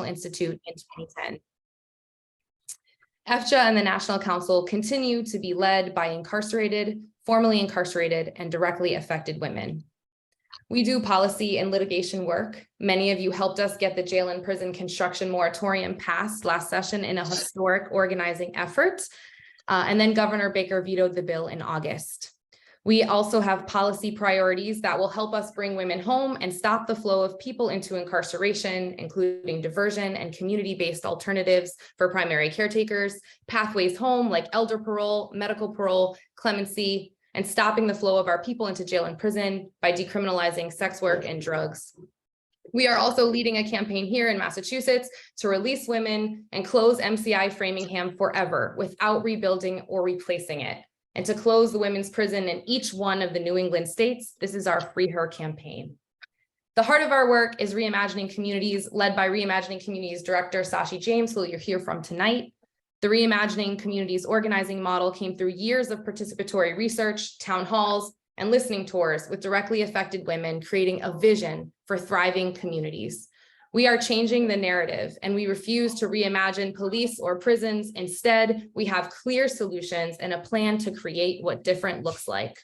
Institute in 2010. EFJA and the National Council continue to be led by incarcerated, formerly incarcerated, and directly affected women. We do policy and litigation work. Many of you helped us get the jail and prison construction moratorium passed last session in a historic organizing effort. And then Governor Baker vetoed the bill in August. We also have policy priorities that will help us bring women home and stop the flow of people into incarceration, including diversion and community-based alternatives for primary caretakers, pathways home like elder parole, medical parole, clemency, and stopping the flow of our people into jail and prison by decriminalizing sex work and drugs. We are also leading a campaign here in Massachusetts to release women and close MCI Framingham forever without rebuilding or replacing it, and to close the women's prison in each one of the New England states. This is our Free Her campaign. The heart of our work is Reimagining Communities, led by Reimagining Communities Director Sashi James, who you'll hear from tonight. The Reimagining Communities organizing model came through years of participatory research, town halls, and listening tours with directly affected women, creating a vision for thriving communities. We are changing the narrative, and we refuse to reimagine police or prisons. Instead, we have clear solutions and a plan to create what different looks like.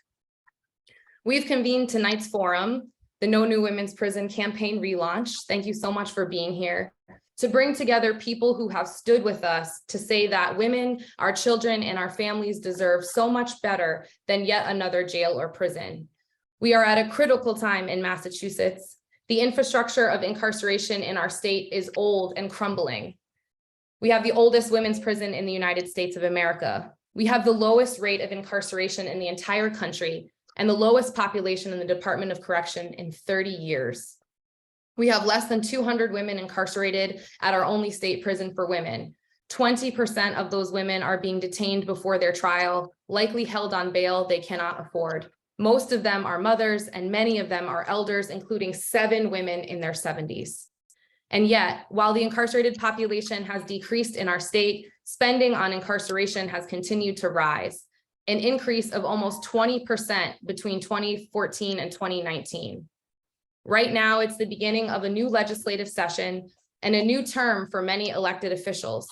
We've convened tonight's forum, the No New Women's Prison campaign relaunch. Thank you so much for being here, to bring together people who have stood with us to say that women, our children, and our families deserve so much better than yet another jail or prison. We are at a critical time in Massachusetts. The infrastructure of incarceration in our state is old and crumbling. We have the oldest women's prison in the United States of America. We have the lowest rate of incarceration in the entire country and the lowest population in the Department of Correction in 30 years. We have less than 200 women incarcerated at our only state prison for women. 20% of those women are being detained before their trial, likely held on bail they cannot afford. Most of them are mothers, and many of them are elders, including 7 women in their 70s. And yet, while the incarcerated population has decreased in our state, spending on incarceration has continued to rise, an increase of almost 20% between 2014 and 2019. Right now, it's the beginning of a new legislative session and a new term for many elected officials.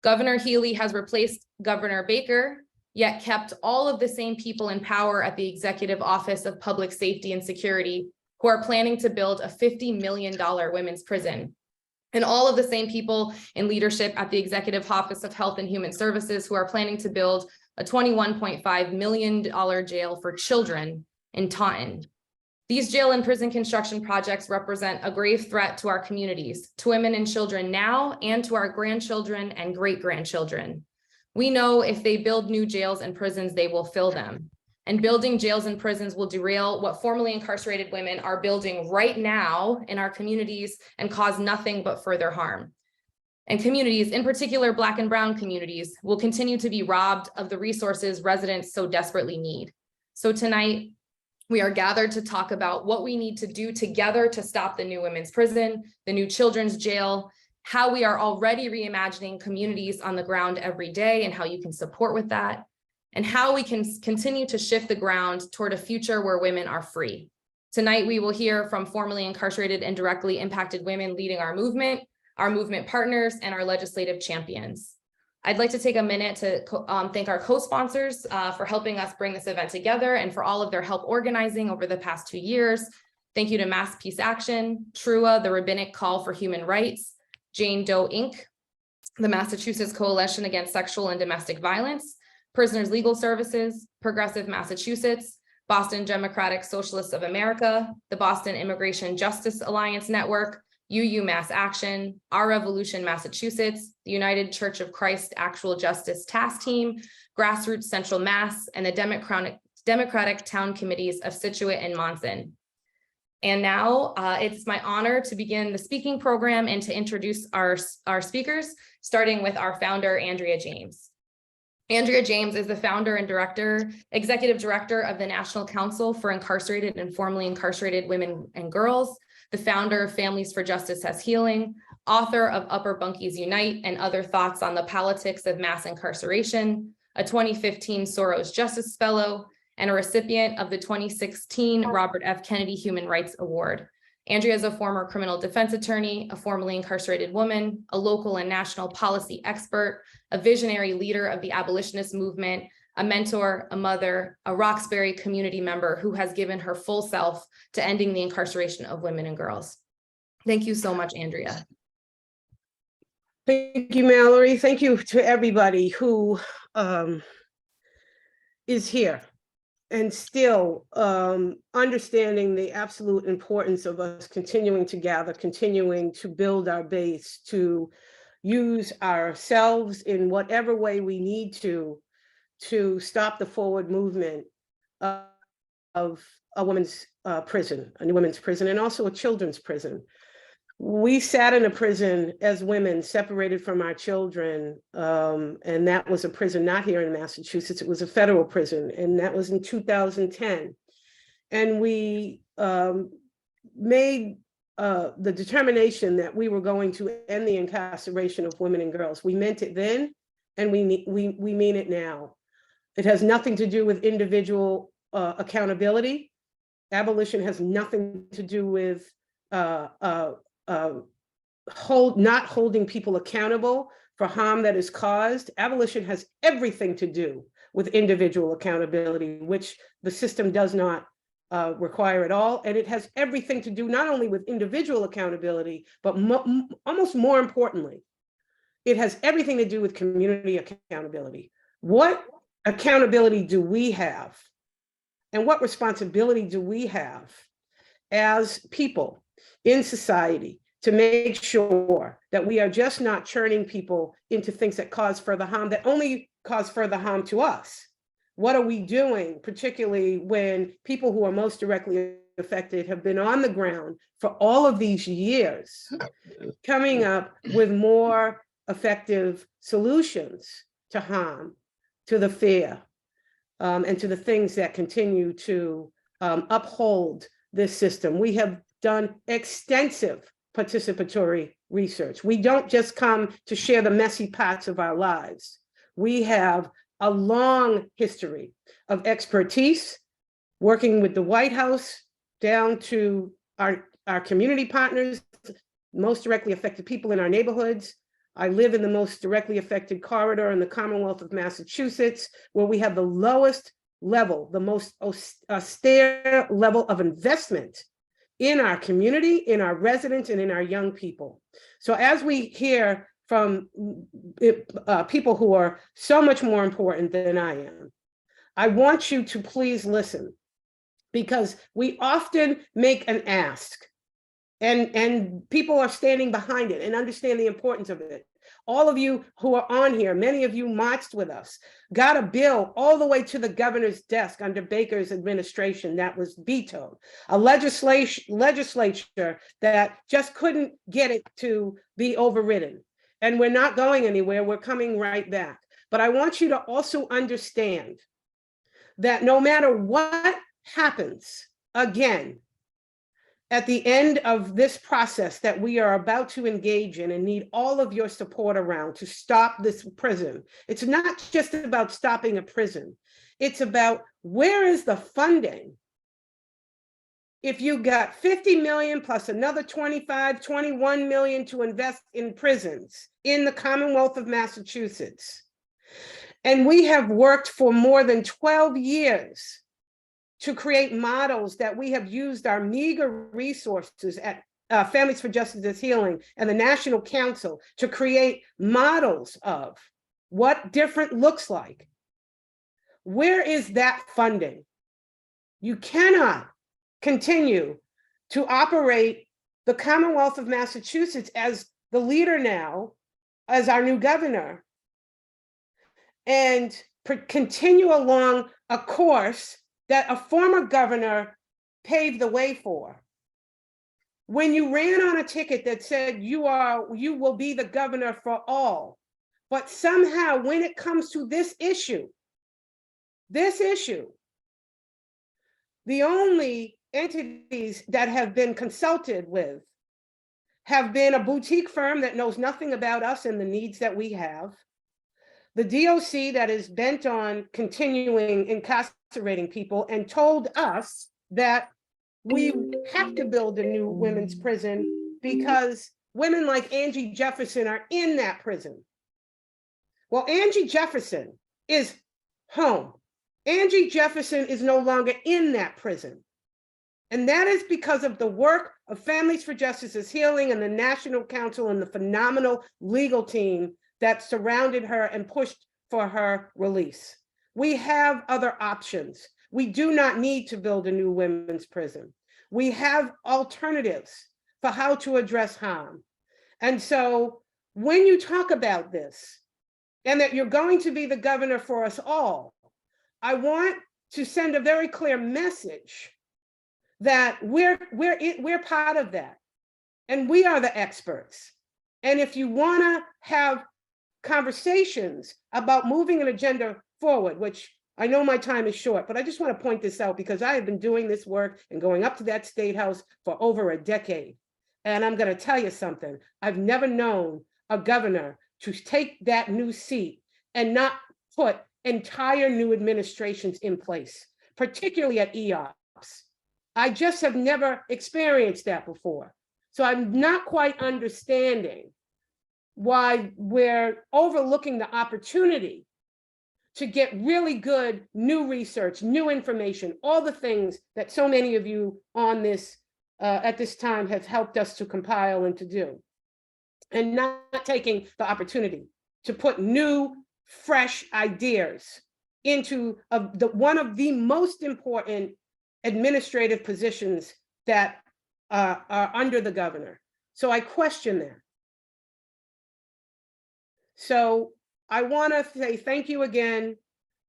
Governor Healy has replaced Governor Baker, yet kept all of the same people in power at the Executive Office of Public Safety and Security, who are planning to build a $50 million women's prison. And all of the same people in leadership at the Executive Office of Health and Human Services, who are planning to build a $21.5 million jail for children in Taunton. These jail and prison construction projects represent a grave threat to our communities, to women and children now, and to our grandchildren and great-grandchildren. We know if they build new jails and prisons, they will fill them. And building jails and prisons will derail what formerly incarcerated women are building right now in our communities and cause nothing but further harm. And communities, in particular Black and Brown communities, will continue to be robbed of the resources residents so desperately need. So tonight, we are gathered to talk about what we need to do together to stop the new women's prison, the new children's jail, how we are already reimagining communities on the ground every day and how you can support with that, and how we can continue to shift the ground toward a future where women are free. Tonight, we will hear from formerly incarcerated and directly impacted women leading our movement partners, and our legislative champions. I'd like to take a minute to thank our co-sponsors for helping us bring this event together and for all of their help organizing over the past 2 years. Thank you to Mass Peace Action, TRUA, the Rabbinic Call for Human Rights, Jane Doe Inc., the Massachusetts Coalition Against Sexual and Domestic Violence, Prisoners Legal Services, Progressive Massachusetts, Boston Democratic Socialists of America, the Boston Immigration Justice Alliance Network, UU Mass Action, Our Revolution Massachusetts, the United Church of Christ Actual Justice Task Team, Grassroots Central Mass, and the Democratic Town Committees of Scituate and Monson. And now it's my honor to begin the speaking program and to introduce our speakers, starting with our founder, Andrea James. Andrea James is the founder and executive director of the National Council for Incarcerated and Formerly Incarcerated Women and Girls, the founder of Families for Justice as Healing, author of Upper Bunkies Unite and Other Thoughts on the Politics of Mass Incarceration, a 2015 Soros Justice Fellow, and a recipient of the 2016 Robert F. Kennedy Human Rights Award. Andrea is a former criminal defense attorney, a formerly incarcerated woman, a local and national policy expert, a visionary leader of the abolitionist movement, a mentor, a mother, a Roxbury community member who has given her full self to ending the incarceration of women and girls. Thank you so much, Andrea. Thank you, Mallory. Thank you to everybody who is here and still understanding the absolute importance of us continuing to gather, continuing to build our base, to use ourselves in whatever way we need to stop the forward movement of a women's prison, a women's prison, and also a children's prison. We sat in a prison as women, separated from our children, and that was a prison not here in Massachusetts. It was a federal prison, and that was in 2010. And we made the determination that we were going to end the incarceration of women and girls. We meant it then, and we mean it now. It has nothing to do with individual accountability. Abolition has nothing to do with not holding people accountable for harm that is caused. Abolition has everything to do with individual accountability, which the system does not require at all. And it has everything to do not only with individual accountability, but almost more importantly, it has everything to do with community accountability. What accountability do we have? And what responsibility do we have as people in society to make sure that we are just not churning people into things that cause further harm, that only cause further harm to us? What are we doing, particularly when people who are most directly affected have been on the ground for all of these years, coming up with more effective solutions to harm, to the fear, and to the things that continue to uphold this system? We have done extensive participatory research. We don't just come to share the messy parts of our lives. We have a long history of expertise, working with the White House down to our community partners, most directly affected people in our neighborhoods. I live in the most directly affected corridor in the Commonwealth of Massachusetts, where we have the lowest level, the most austere level of investment in our community, in our residents, and in our young people. So as we hear from people who are so much more important than I am, I want you to please listen, because we often make an ask, and people are standing behind it and understand the importance of it. All of you who are on here, many of you marched with us, got a bill all the way to the governor's desk under Baker's administration that was vetoed, a legislature that just couldn't get it to be overridden. And we're not going anywhere, we're coming right back. But I want you to also understand that no matter what happens, again, at the end of this process that we are about to engage in and need all of your support around to stop this prison, it's not just about stopping a prison. It's about, where is the funding? If you got 50 million plus another 25, 21 million to invest in prisons in the Commonwealth of Massachusetts, and we have worked for more than 12 years to create models that we have used our meager resources at Families for Justice and Healing and the National Council to create models of what different looks like. Where is that funding? You cannot continue to operate the Commonwealth of Massachusetts as the leader now, as our new governor, and continue along a course that a former governor paved the way for. When you ran on a ticket that said you will be the governor for all, but somehow when it comes to this issue, the only entities that have been consulted with have been a boutique firm that knows nothing about us and the needs that we have, the DOC that is bent on continuing incarcerating people and told us that we have to build a new women's prison because women like Angie Jefferson are in that prison. Well, Angie Jefferson is home. Angie Jefferson is no longer in that prison. And that is because of the work of Families for Justice's Healing and the National Council and the phenomenal legal team that surrounded her and pushed for her release. We have other options. We do not need to build a new women's prison. We have alternatives for how to address harm. And so when you talk about this and that you're going to be the governor for us all, I want to send a very clear message that we're part of that, and we are the experts. And if you want to have conversations about moving an agenda forward, which I know my time is short, but I just want to point this out because I have been doing this work and going up to that state house for over a decade. And I'm going to tell you something. I've never known a governor to take that new seat and not put entire new administrations in place, particularly at EOPS. I just have never experienced that before. So I'm not quite understanding why we're overlooking the opportunity to get really good new research, new information, all the things that so many of you on this at this time have helped us to compile and to do, and not taking the opportunity to put new, fresh ideas into one of the most important administrative positions that are under the governor. So I question that. So I want to say thank you again.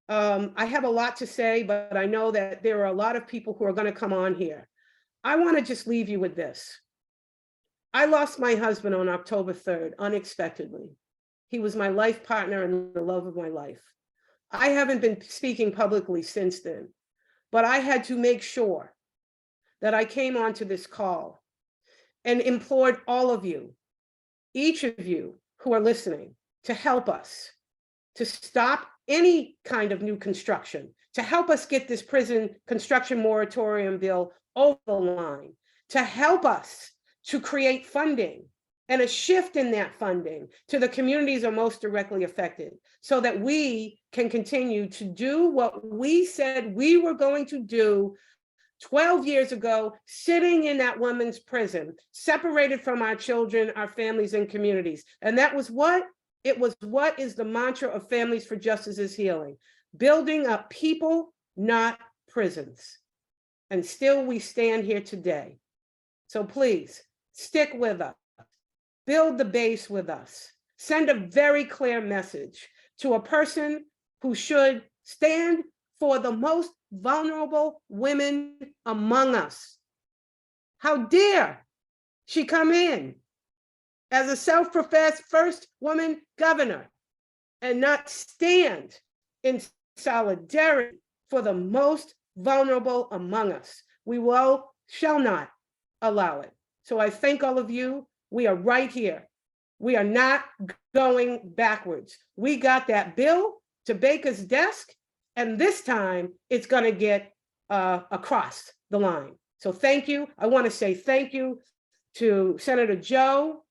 I have a lot to say, but I know that there are a lot of people who are going to come on here. I want to just leave you with this. I lost my husband on October 3rd, unexpectedly. He was my life partner and the love of my life. I haven't been speaking publicly since then, but I had to make sure that I came onto this call and implored all of you, each of you who are listening, to help us, to stop any kind of new construction, to help us get this prison construction moratorium bill over the line, to help us to create funding and a shift in that funding to the communities are most directly affected so that we can continue to do what we said we were going to do 12 years ago, sitting in that women's prison, separated from our children, our families, and communities. And that was what? It was what is the mantra of Families for Justice's Healing, building up people, not prisons. And still we stand here today. So please, stick with us. Build the base with us. Send a very clear message to a person who should stand for the most vulnerable women among us. How dare she come in as a self-professed first woman governor and not stand in solidarity for the most vulnerable among us. We shall not allow it. So I thank all of you. We are right here. We are not going backwards. We got that bill to Baker's desk, and this time it's going to get across the line. So thank you. I want to say thank you to Senator Joe.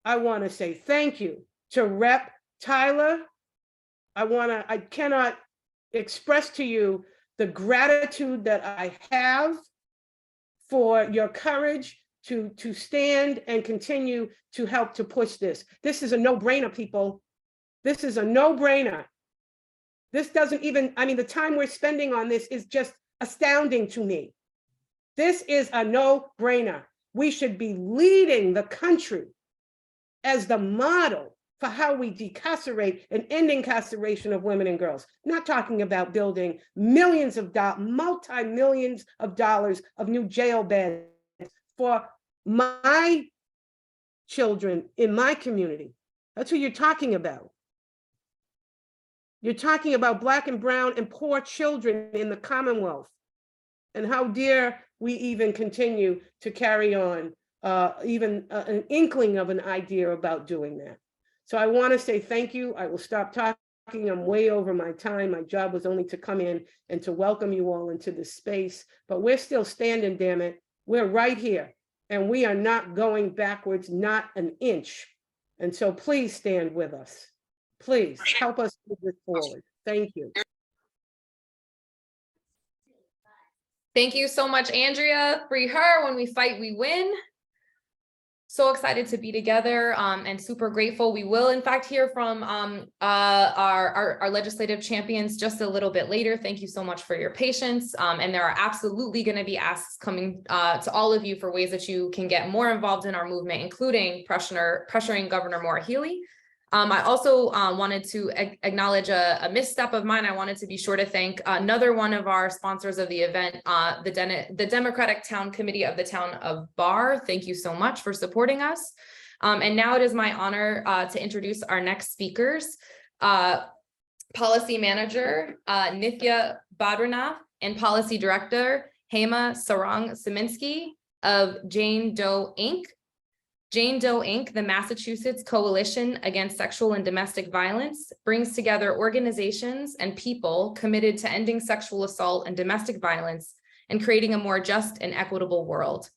I want to say thank you to Rep. Tyler. I cannot express to you the gratitude that I have for your courage to stand and continue to help to push this. This is a no-brainer, people. This is a no-brainer. This doesn't even, I mean, the time we're spending on this is just astounding to me. This is a no-brainer. We should be leading the country as the model for how we decarcerate and end incarceration of women and girls. I'm not talking about building millions of dollars, multi-millions of dollars of new jail beds for my children in my community. That's what you're talking about. You're talking about Black and brown and poor children in the Commonwealth. And how dare we even continue to carry on even an inkling of an idea about doing that. So I want to say thank you. I will stop talking. I'm way over my time. My job was only to come in and to welcome you all into this space, but we're still standing, damn it. We're right here, and we are not going backwards, not an inch. And so please stand with us. Please help us move this forward. Thank you. Thank you so much, Andrea. Free her. When we fight, we win. So excited to be together and super grateful. We will, in fact, hear from our legislative champions just a little bit later. Thank you so much for your patience. And there are absolutely going to be asks coming to all of you for ways that you can get more involved in our movement, including pressuring Governor Maura Healey. I also wanted to acknowledge a misstep of mine. I wanted to be sure to thank another one of our sponsors of the event, the Democratic Town Committee of the Town of Barr. Thank you so much for supporting us. And now it is my honor to introduce our next speakers, Policy Manager Nithya Badranath and Policy Director Hema Sarang-Saminsky of Jane Doe Inc. Jane Doe Inc., the Massachusetts Coalition Against Sexual and Domestic Violence, brings together organizations and people committed to ending sexual assault and domestic violence and creating a more just and equitable world.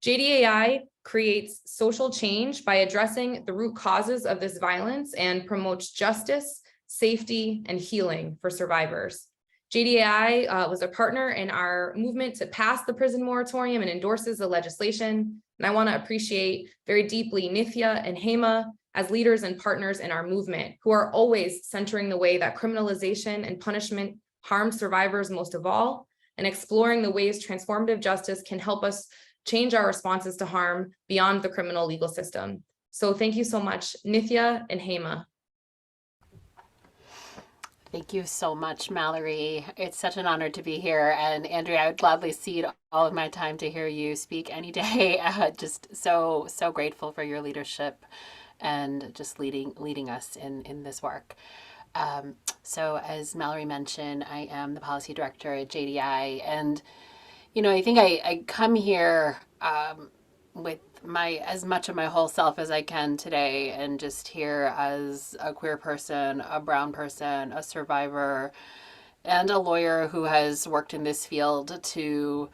JDAI creates social change by addressing the root causes of this violence and promotes justice, safety, and healing for survivors. JDAI was a partner in our movement to pass the prison moratorium and endorses the legislation. And I want to appreciate very deeply Nithya and Hema as leaders and partners in our movement, who are always centering the way that criminalization and punishment harm survivors most of all, and exploring the ways transformative justice can help us change our responses to harm beyond the criminal legal system. So thank you so much, Nithya and Hema. Thank you so much, Mallory. It's such an honor to be here. And Andrea, I would gladly cede all of my time to hear you speak any day. Just so grateful for your leadership and just leading us in this work. So as Mallory mentioned, I am the policy director at JDI. And, you know, I think I come here with as much of my whole self as I can today, and just here as a queer person, a brown person, a survivor, and a lawyer who has worked in this field to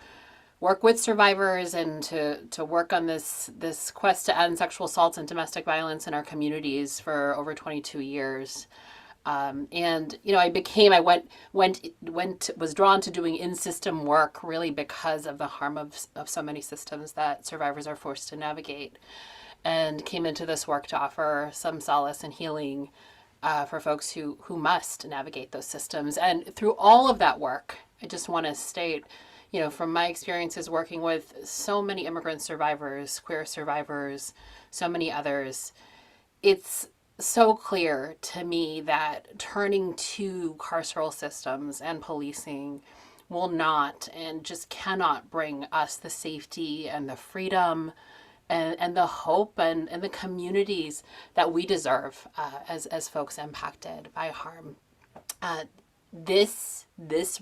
work with survivors and to work on this quest to end sexual assaults and domestic violence in our communities for over 22 years. And, you know, was drawn to doing in-system work really because of the harm of so many systems that survivors are forced to navigate, and came into this work to offer some solace and healing for folks who must navigate those systems. And through all of that work, I just want to state, you know, from my experiences working with so many immigrant survivors, queer survivors, so many others, it's so clear to me that turning to carceral systems and policing will not and just cannot bring us the safety and the freedom and the hope and the communities that we deserve as folks impacted by harm. This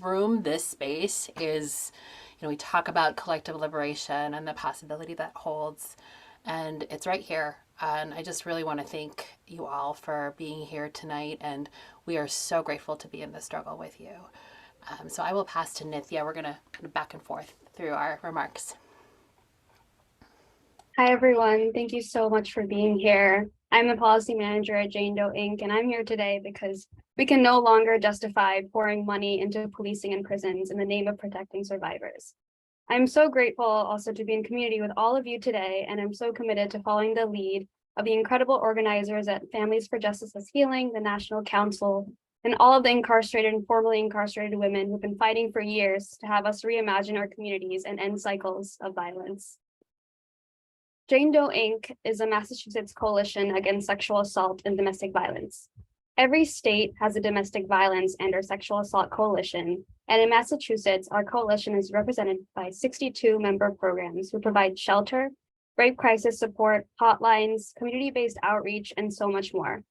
room, this space is, you know, we talk about collective liberation and the possibility that holds, and it's right here. And I just really want to thank you all for being here tonight, and we are so grateful to be in this struggle with you. So I will pass to Nithya. We're going to kind of back and forth through our remarks. Hi, everyone. Thank you so much for being here. I'm the policy manager at Jane Doe Inc., and I'm here today because we can no longer justify pouring money into policing and prisons in the name of protecting survivors. I'm so grateful also to be in community with all of you today, and I'm so committed to following the lead of the incredible organizers at Families for Justice as Healing, the National Council, and all of the incarcerated and formerly incarcerated women who've been fighting for years to have us reimagine our communities and end cycles of violence. Jane Doe Inc. is a Massachusetts coalition against sexual assault and domestic violence. Every state has a domestic violence and or sexual assault coalition, and in Massachusetts, our coalition is represented by 62 member programs who provide shelter, rape crisis support, hotlines, community-based outreach, and so much more.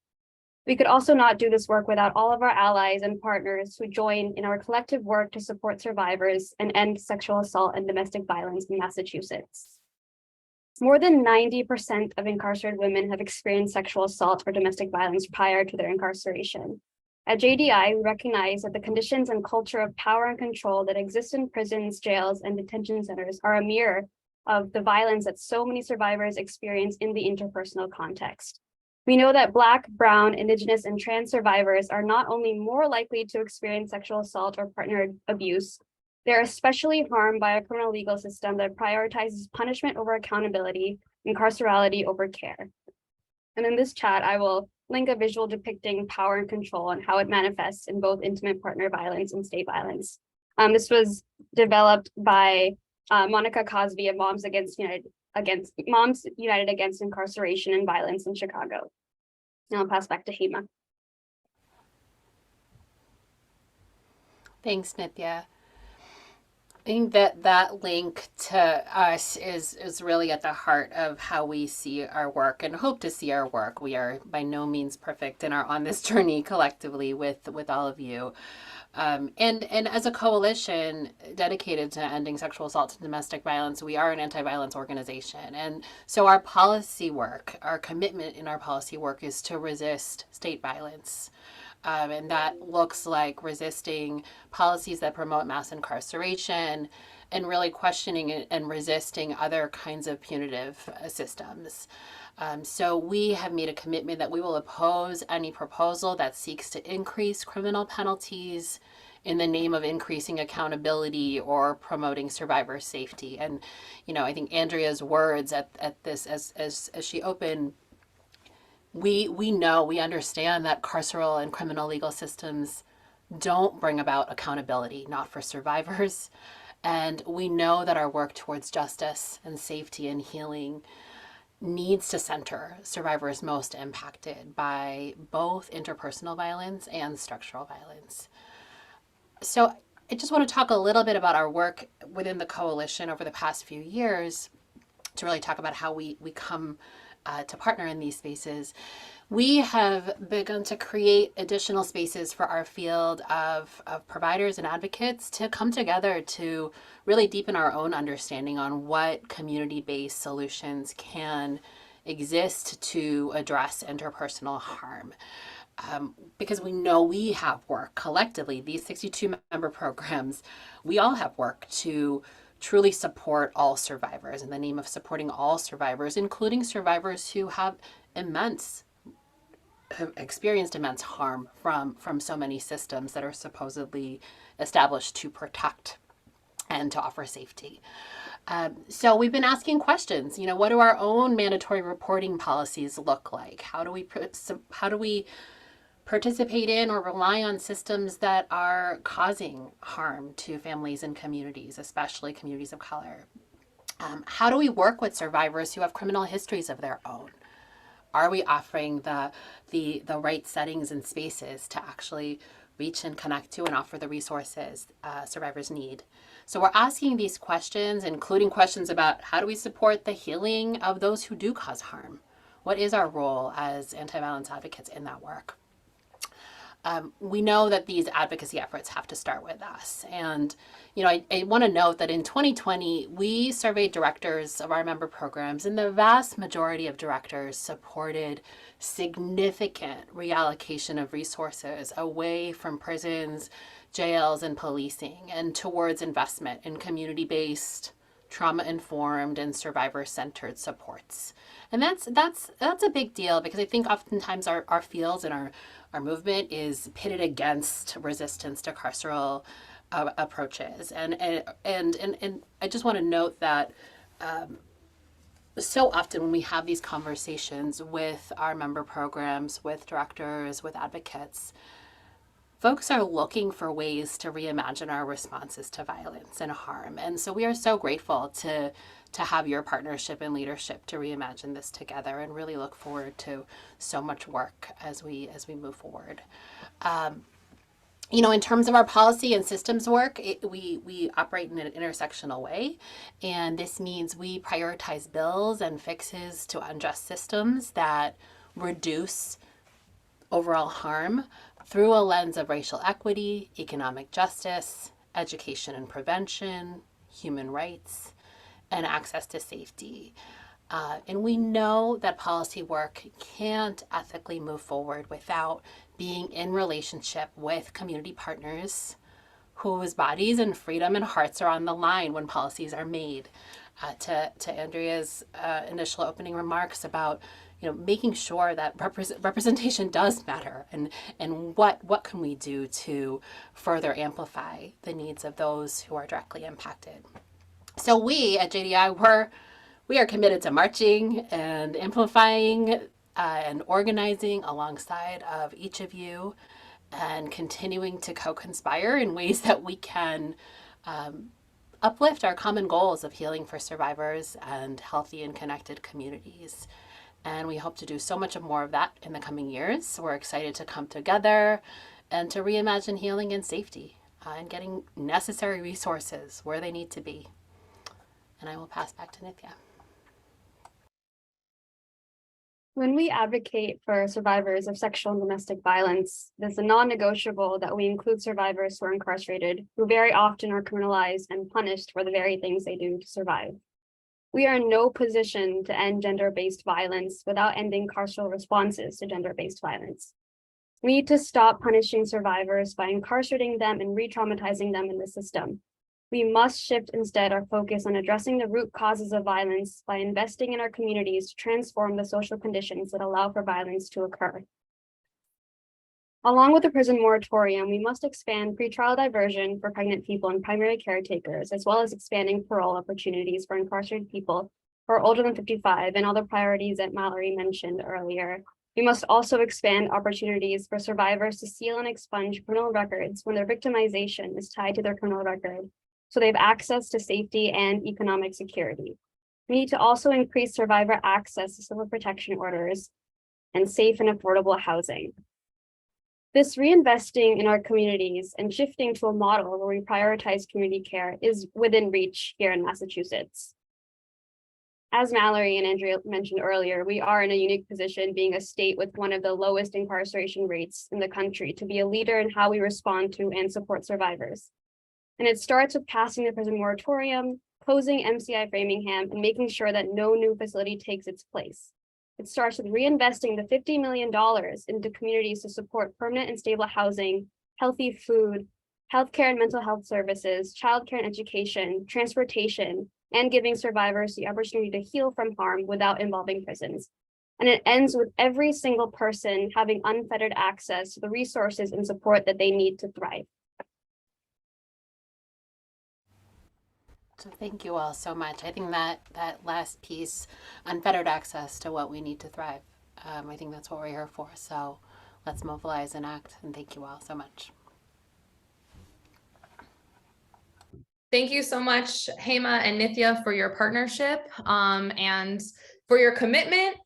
We could also not do this work without all of our allies and partners who join in our collective work to support survivors and end sexual assault and domestic violence in Massachusetts. More than 90% of incarcerated women have experienced sexual assault or domestic violence prior to their incarceration. At JDI, we recognize that the conditions and culture of power and control that exist in prisons, jails, and detention centers are a mirror of the violence that so many survivors experience in the interpersonal context. We know that Black, Brown, Indigenous, and trans survivors are not only more likely to experience sexual assault or partner abuse, they're especially harmed by a criminal legal system that prioritizes punishment over accountability and carcerality over care. And in this chat, I will link a visual depicting power and control and how it manifests in both intimate partner violence and state violence. This was developed by Monica Cosby of Moms United Against Incarceration and Violence in Chicago. Now I'll pass back to Hema. Thanks, Nithya. I think that link to us is really at the heart of how we see our work and hope to see our work. We are by no means perfect and are on this journey collectively with all of you. And as a coalition dedicated to ending sexual assault and domestic violence, we are an anti-violence organization. And so our policy work, our commitment in our policy work is to resist state violence. And that looks like resisting policies that promote mass incarceration and really questioning and resisting other kinds of punitive systems. So we have made a commitment that we will oppose any proposal that seeks to increase criminal penalties in the name of increasing accountability or promoting survivor safety. And, I think Andrea's words at this as she opened, we understand that carceral and criminal legal systems don't bring about accountability, not for survivors. And we know that our work towards justice and safety and healing needs to center survivors most impacted by both interpersonal violence and structural violence. So I just want to talk a little bit about our work within the coalition over the past few years to really talk about how we come to partner in these spaces. We have begun to create additional spaces for our field of providers and advocates to come together to really deepen our own understanding on what community-based solutions can exist to address interpersonal harm. Because we know we have work collectively, these 62 member programs, we all have work to truly support all survivors in the name of supporting all survivors, including survivors who have experienced immense harm from so many systems that are supposedly established to protect and to offer safety. So we've been asking questions, what do our own mandatory reporting policies look like? How do we participate in or rely on systems that are causing harm to families and communities, especially communities of color? How do we work with survivors who have criminal histories of their own? Are we offering the right settings and spaces to actually reach and connect to and offer the resources survivors need? So we're asking these questions, including questions about how do we support the healing of those who do cause harm? What is our role as anti-violence advocates in that work? We know that these advocacy efforts have to start with us. And, I want to note that in 2020, we surveyed directors of our member programs, and the vast majority of directors supported significant reallocation of resources away from prisons, jails, and policing, and towards investment in community-based, trauma-informed, and survivor-centered supports. And that's a big deal, because I think oftentimes our fields and our movement is pitted against resistance to carceral approaches. And I just want to note that so often when we have these conversations with our member programs, with directors, with advocates, folks are looking for ways to reimagine our responses to violence and harm. And so we are so grateful to have your partnership and leadership to reimagine this together, and really look forward to so much work as we move forward. In terms of our policy and systems work, we operate in an intersectional way. And this means we prioritize bills and fixes to unjust systems that reduce overall harm through a lens of racial equity, economic justice, education and prevention, human rights, and access to safety. And we know that policy work can't ethically move forward without being in relationship with community partners whose bodies and freedom and hearts are on the line when policies are made. to Andrea's initial opening remarks about, making sure that representation does matter, and what can we do to further amplify the needs of those who are directly impacted. So we at JDI, we are committed to marching and amplifying and organizing alongside of each of you, and continuing to co-conspire in ways that we can uplift our common goals of healing for survivors and healthy and connected communities. And we hope to do so much more of that in the coming years. We're excited to come together and to reimagine healing and safety and getting necessary resources where they need to be. And I will pass back to Nithya. When we advocate for survivors of sexual and domestic violence, there's a non-negotiable that we include survivors who are incarcerated, who very often are criminalized and punished for the very things they do to survive. We are in no position to end gender-based violence without ending carceral responses to gender-based violence. We need to stop punishing survivors by incarcerating them and re-traumatizing them in the system. We must shift instead our focus on addressing the root causes of violence by investing in our communities to transform the social conditions that allow for violence to occur. Along with the prison moratorium, we must expand pretrial diversion for pregnant people and primary caretakers, as well as expanding parole opportunities for incarcerated people who are older than 55 and all the priorities that Mallory mentioned earlier. We must also expand opportunities for survivors to seal and expunge criminal records when their victimization is tied to their criminal record, so they have access to safety and economic security. We need to also increase survivor access to civil protection orders and safe and affordable housing. This reinvesting in our communities and shifting to a model where we prioritize community care is within reach here in Massachusetts. As Mallory and Andrea mentioned earlier, we are in a unique position, being a state with one of the lowest incarceration rates in the country, to be a leader in how we respond to and support survivors. And it starts with passing the prison moratorium, closing MCI Framingham, and making sure that no new facility takes its place. It starts with reinvesting the $50 million into communities to support permanent and stable housing, healthy food, healthcare and mental health services, childcare and education, transportation, and giving survivors the opportunity to heal from harm without involving prisons. And it ends with every single person having unfettered access to the resources and support that they need to thrive. So thank you all so much. I think that last piece, unfettered access to what we need to thrive, I think that's what we're here for. So let's mobilize and act. And thank you all so much. Thank you so much, Hema and Nithya, for your partnership and for your commitment.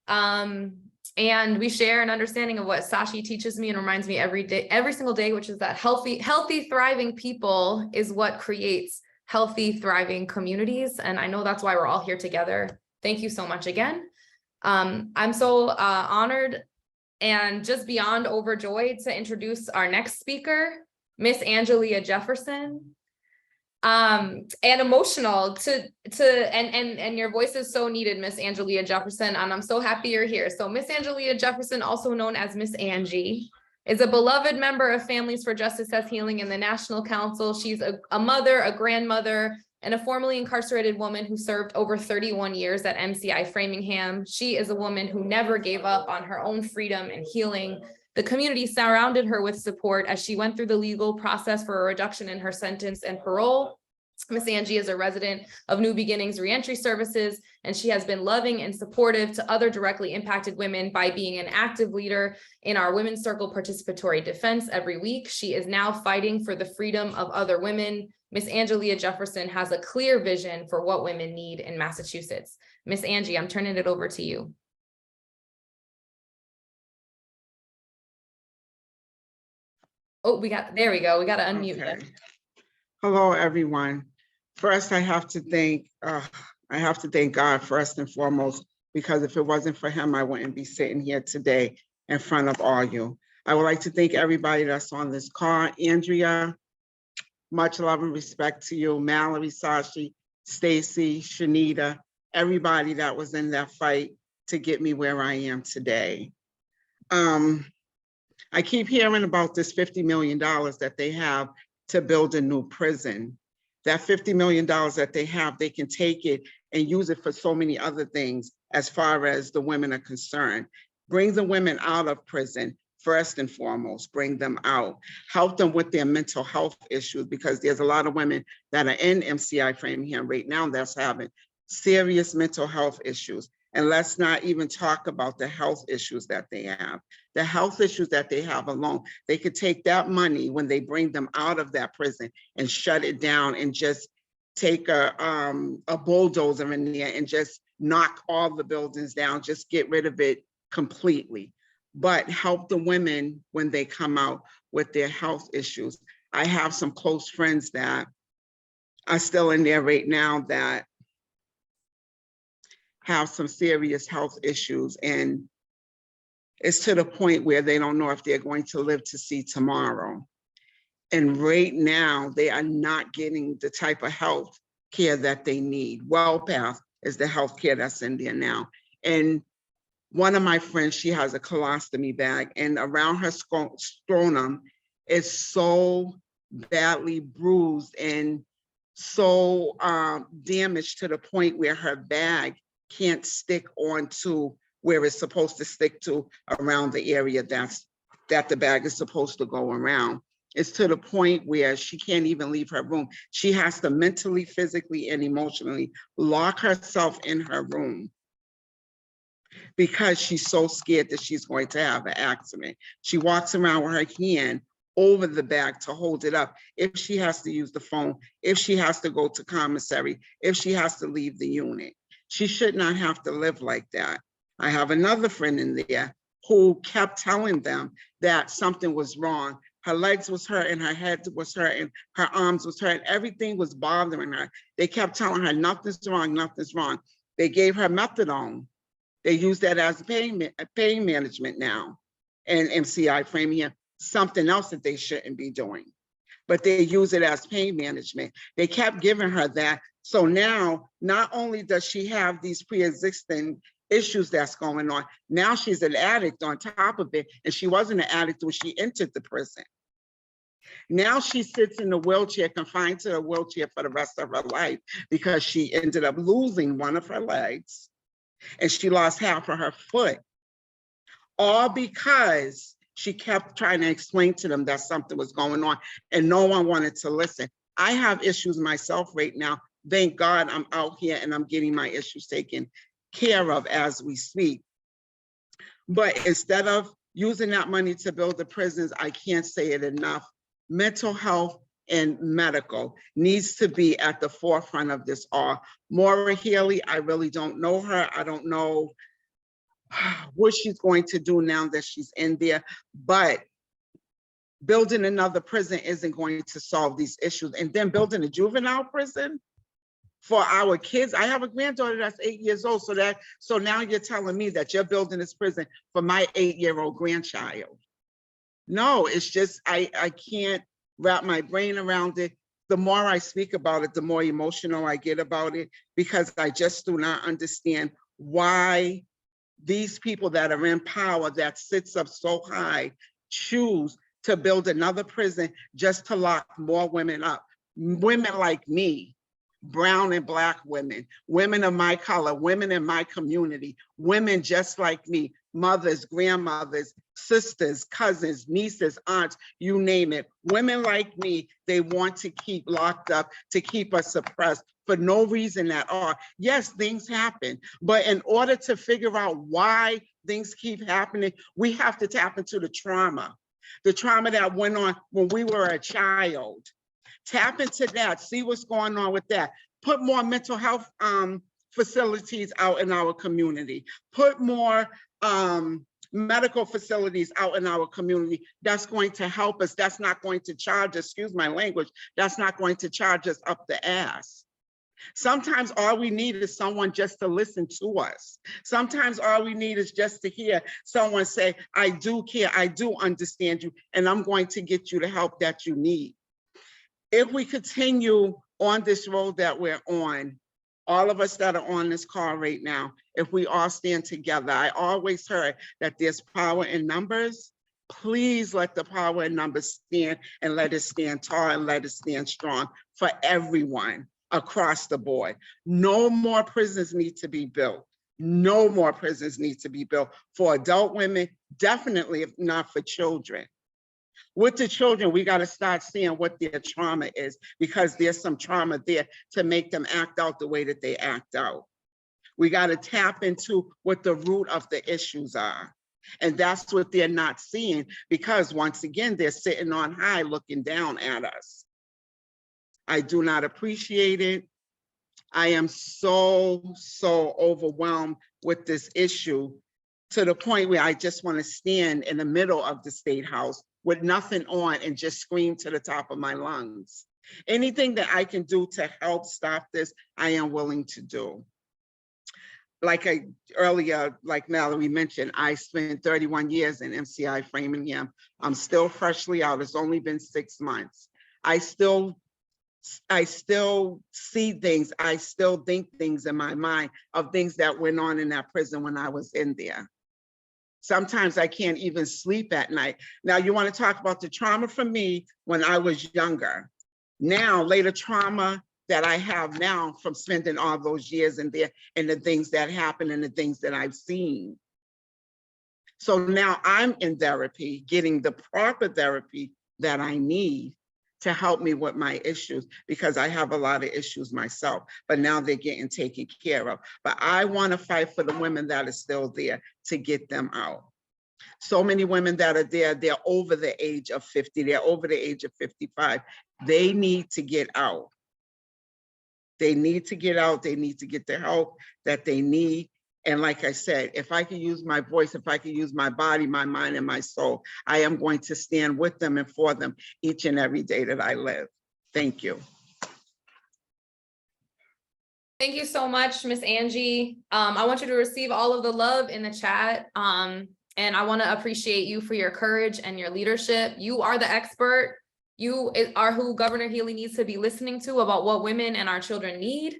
And we share an understanding of what Sashi teaches me and reminds me every single day, which is that healthy, thriving people is what creates healthy, thriving communities. And I know that's why we're all here together. Thank you so much again. I'm so honored and just beyond overjoyed to introduce our next speaker, Miss Angelia Jefferson. And emotional and your voice is so needed, Miss Angelia Jefferson, and I'm so happy you're here. So Miss Angelia Jefferson, also known as Miss Angie, is a beloved member of Families for Justice as Healing in the National Council. She's a mother, a grandmother, and a formerly incarcerated woman who served over 31 years at MCI Framingham. She is a woman who never gave up on her own freedom and healing. The community surrounded her with support as she went through the legal process for a reduction in her sentence and parole. Miss Angie is a resident of New Beginnings Reentry Services, and she has been loving and supportive to other directly impacted women by being an active leader in our Women's Circle Participatory Defense every week. She is now fighting for the freedom of other women. Miss Angelia Jefferson has a clear vision for what women need in Massachusetts. Miss Angie, I'm turning it over to you. Oh, there we go. We got to unmute Okay. them. Hello, everyone. First, I have to thank God first and foremost, because if it wasn't for him, I wouldn't be sitting here today in front of all you. I would like to thank everybody that's on this call. Andrea, much love and respect to you. Mallory, Sashi, Stacy, Shanita, everybody that was in that fight to get me where I am today. I keep hearing about this $50 million that they have to build a new prison. That $50 million that they have, they can take it and use it for so many other things as far as the women are concerned. Bring the women out of prison, first and foremost, bring them out, help them with their mental health issues, because there's a lot of women that are in MCI Framingham right now that's having serious mental health issues. And let's not even talk about the health issues that they have. The health issues that they have alone, they could take that money when they bring them out of that prison and shut it down and just take a bulldozer in there and just knock all the buildings down, just get rid of it completely. But help the women when they come out with their health issues. I have some close friends that are still in there right now that have some serious health issues, and it's to the point where they don't know if they're going to live to see tomorrow. And right now, they are not getting the type of health care that they need. WellPath is the health care that's in there now. And one of my friends, she has a colostomy bag, and around her sternum is so badly bruised and so damaged to the point where her bag can't stick onto where it's supposed to stick to around the area that the bag is supposed to go around. It's to the point where she can't even leave her room. She has to mentally, physically, and emotionally lock herself in her room because she's so scared that she's going to have an accident. She walks around with her hand over the bag to hold it up if she has to use the phone, if she has to go to commissary, if she has to leave the unit. She should not have to live like that. I have another friend in there who kept telling them that something was wrong. Her legs was hurting, her head was hurting, her arms was hurting, everything was bothering her. They kept telling her nothing's wrong, nothing's wrong. They gave her methadone. They use that as pain management now. And MCI Framingham, something else that they shouldn't be doing, but they use it as pain management. They kept giving her that. So now, not only does she have these pre-existing issues that's going on, now she's an addict on top of it, and she wasn't an addict when she entered the prison. Now she sits in a wheelchair, confined to a wheelchair for the rest of her life because she ended up losing one of her legs and she lost half of her foot, all because she kept trying to explain to them that something was going on and no one wanted to listen. I have issues myself right now. Thank God I'm out here and I'm getting my issues taken care of as we speak. But instead of using that money to build the prisons, I can't say it enough, mental health and medical needs to be at the forefront of this all. Maura Healy, I really don't know her. I don't know what she's going to do now that she's in there, but building another prison isn't going to solve these issues. And then building a juvenile prison for our kids. I have a granddaughter that's 8 years old. So now you're telling me that you're building this prison for my 8-year-old grandchild. No, it's just, I can't wrap my brain around it. The more I speak about it, the more emotional I get about it, because I just do not understand why these people that are in power, that sits up so high, choose to build another prison just to lock more women up. Women like me, brown and black women, women of my color, women in my community, women just like me, mothers, grandmothers, sisters, cousins, nieces, aunts, you name it. Women like me, they want to keep locked up, to keep us suppressed for no reason at all. Yes, things happen, but in order to figure out why things keep happening, we have to tap into the trauma that went on when we were a child. Tap into that, see what's going on with that. Put more mental health facilities out in our community. Put more medical facilities out in our community. That's going to help us. That's not going to charge us, excuse my language, that's not going to charge us up the ass. Sometimes all we need is someone just to listen to us. Sometimes all we need is just to hear someone say, I do care, I do understand you, and I'm going to get you the help that you need. If we continue on this road that we're on, all of us that are on this call right now, if we all stand together, I always heard that there's power in numbers, Please let the power in numbers stand, and let it stand tall, and let it stand strong for everyone across the board. No more prisons need to be built. No more prisons need to be built for adult women, definitely if not for children. With the children, we got to start seeing what their trauma is, because there's some trauma there to make them act out the way that they act out. We got to tap into what the root of the issues are. And that's what they're not seeing, because once again, they're sitting on high looking down at us. I do not appreciate it. I am so overwhelmed with this issue, to the point where I just want to stand in the middle of the State House with nothing on and just scream to the top of my lungs. Anything that I can do to help stop this, I am willing to do. Like earlier, like Mallory mentioned, I spent 31 years in MCI Framingham. I'm still freshly out. It's only been 6 months. I still see things. I still think things in my mind of things that went on in that prison when I was in there. Sometimes I can't even sleep at night. Now, you want to talk about the trauma for me when I was younger. Now, later trauma that I have now from spending all those years in there, and the things that happen and the things that I've seen. So now I'm in therapy, getting the proper therapy that I need to help me with my issues, because I have a lot of issues myself, but now they're getting taken care of. But I want to fight for the women that are still there, to get them out. So many women that are there, they're over the age of 50, they're over the age of 55. They need to get out. They need to get out. They need to get the help that they need. And like I said, if I can use my voice, if I can use my body, my mind, and my soul, I am going to stand with them and for them each and every day that I live. Thank you. Thank you so much, Miss Angie. I want you to receive all of the love in the chat. And I want to appreciate you for your courage and your leadership. You are the expert. You are who Governor Healy needs to be listening to about what women and our children need.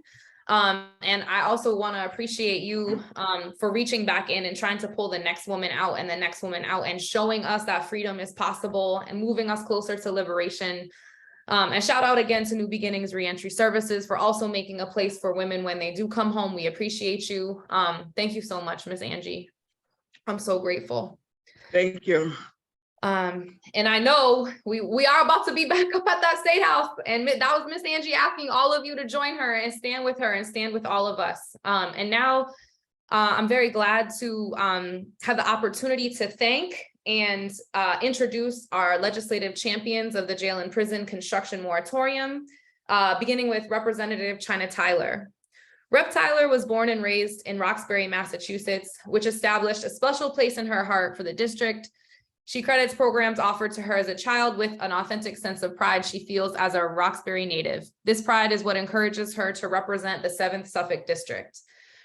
And I also want to appreciate you for reaching back in and trying to pull the next woman out and the next woman out, and showing us that freedom is possible and moving us closer to liberation. And shout out again to New Beginnings Reentry Services for also making a place for women when they do come home. We appreciate you. Thank you so much, Miss Angie. I'm so grateful. Thank you. And I know we are about to be back up at that State House, and that was Miss Angie asking all of you to join her and stand with her and stand with all of us. And now I'm very glad to have the opportunity to thank and introduce our legislative champions of the Jail and Prison Construction Moratorium, beginning with Representative China Tyler. Rep. Tyler was born and raised in Roxbury, Massachusetts, which established a special place in her heart for the district. She credits programs offered to her as a child with an authentic sense of pride she feels as a Roxbury native. This pride is what encourages her to represent the 7th Suffolk District.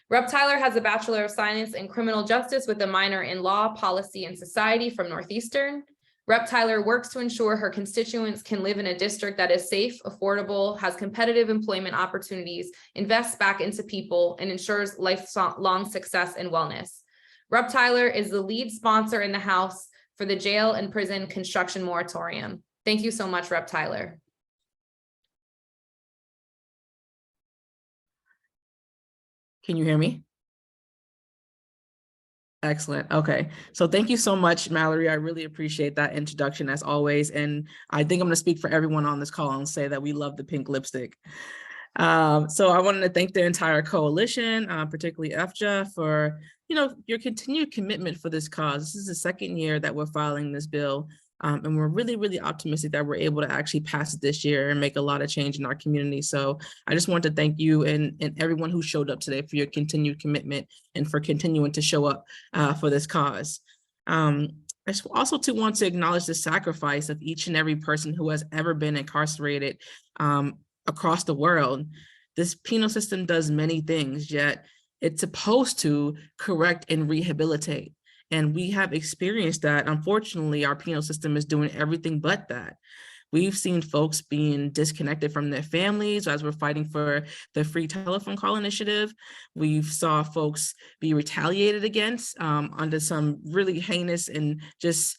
Rep. Tyler has a Bachelor of Science in Criminal Justice with a minor in Law, Policy, and Society from Northeastern. Rep. Tyler works to ensure her constituents can live in a district that is safe, affordable, has competitive employment opportunities, invests back into people, and ensures lifelong success and wellness. Rep. Tyler is the lead sponsor in the House for the Jail and Prison Construction Moratorium. Thank you so much, Rep. Tyler. Can you hear me? Excellent. Okay. So thank you so much, Mallory. I really appreciate that introduction as always. And I think I'm going to speak for everyone on this call and say that we love the pink lipstick. So I wanted to thank the entire coalition, particularly FJA, for your continued commitment for this cause. This is the second year that we're filing this bill. And we're really, really optimistic that we're able to actually pass it this year and make a lot of change in our community. So I just want to thank you and everyone who showed up today for your continued commitment and for continuing to show up for this cause. I also want to acknowledge the sacrifice of each and every person who has ever been incarcerated across the world. This penal system does many things, yet it's supposed to correct and rehabilitate. And we have experienced that. Unfortunately, our penal system is doing everything but that. We've seen folks being disconnected from their families as we're fighting for the free telephone call initiative. We've saw folks be retaliated against under some really heinous and just,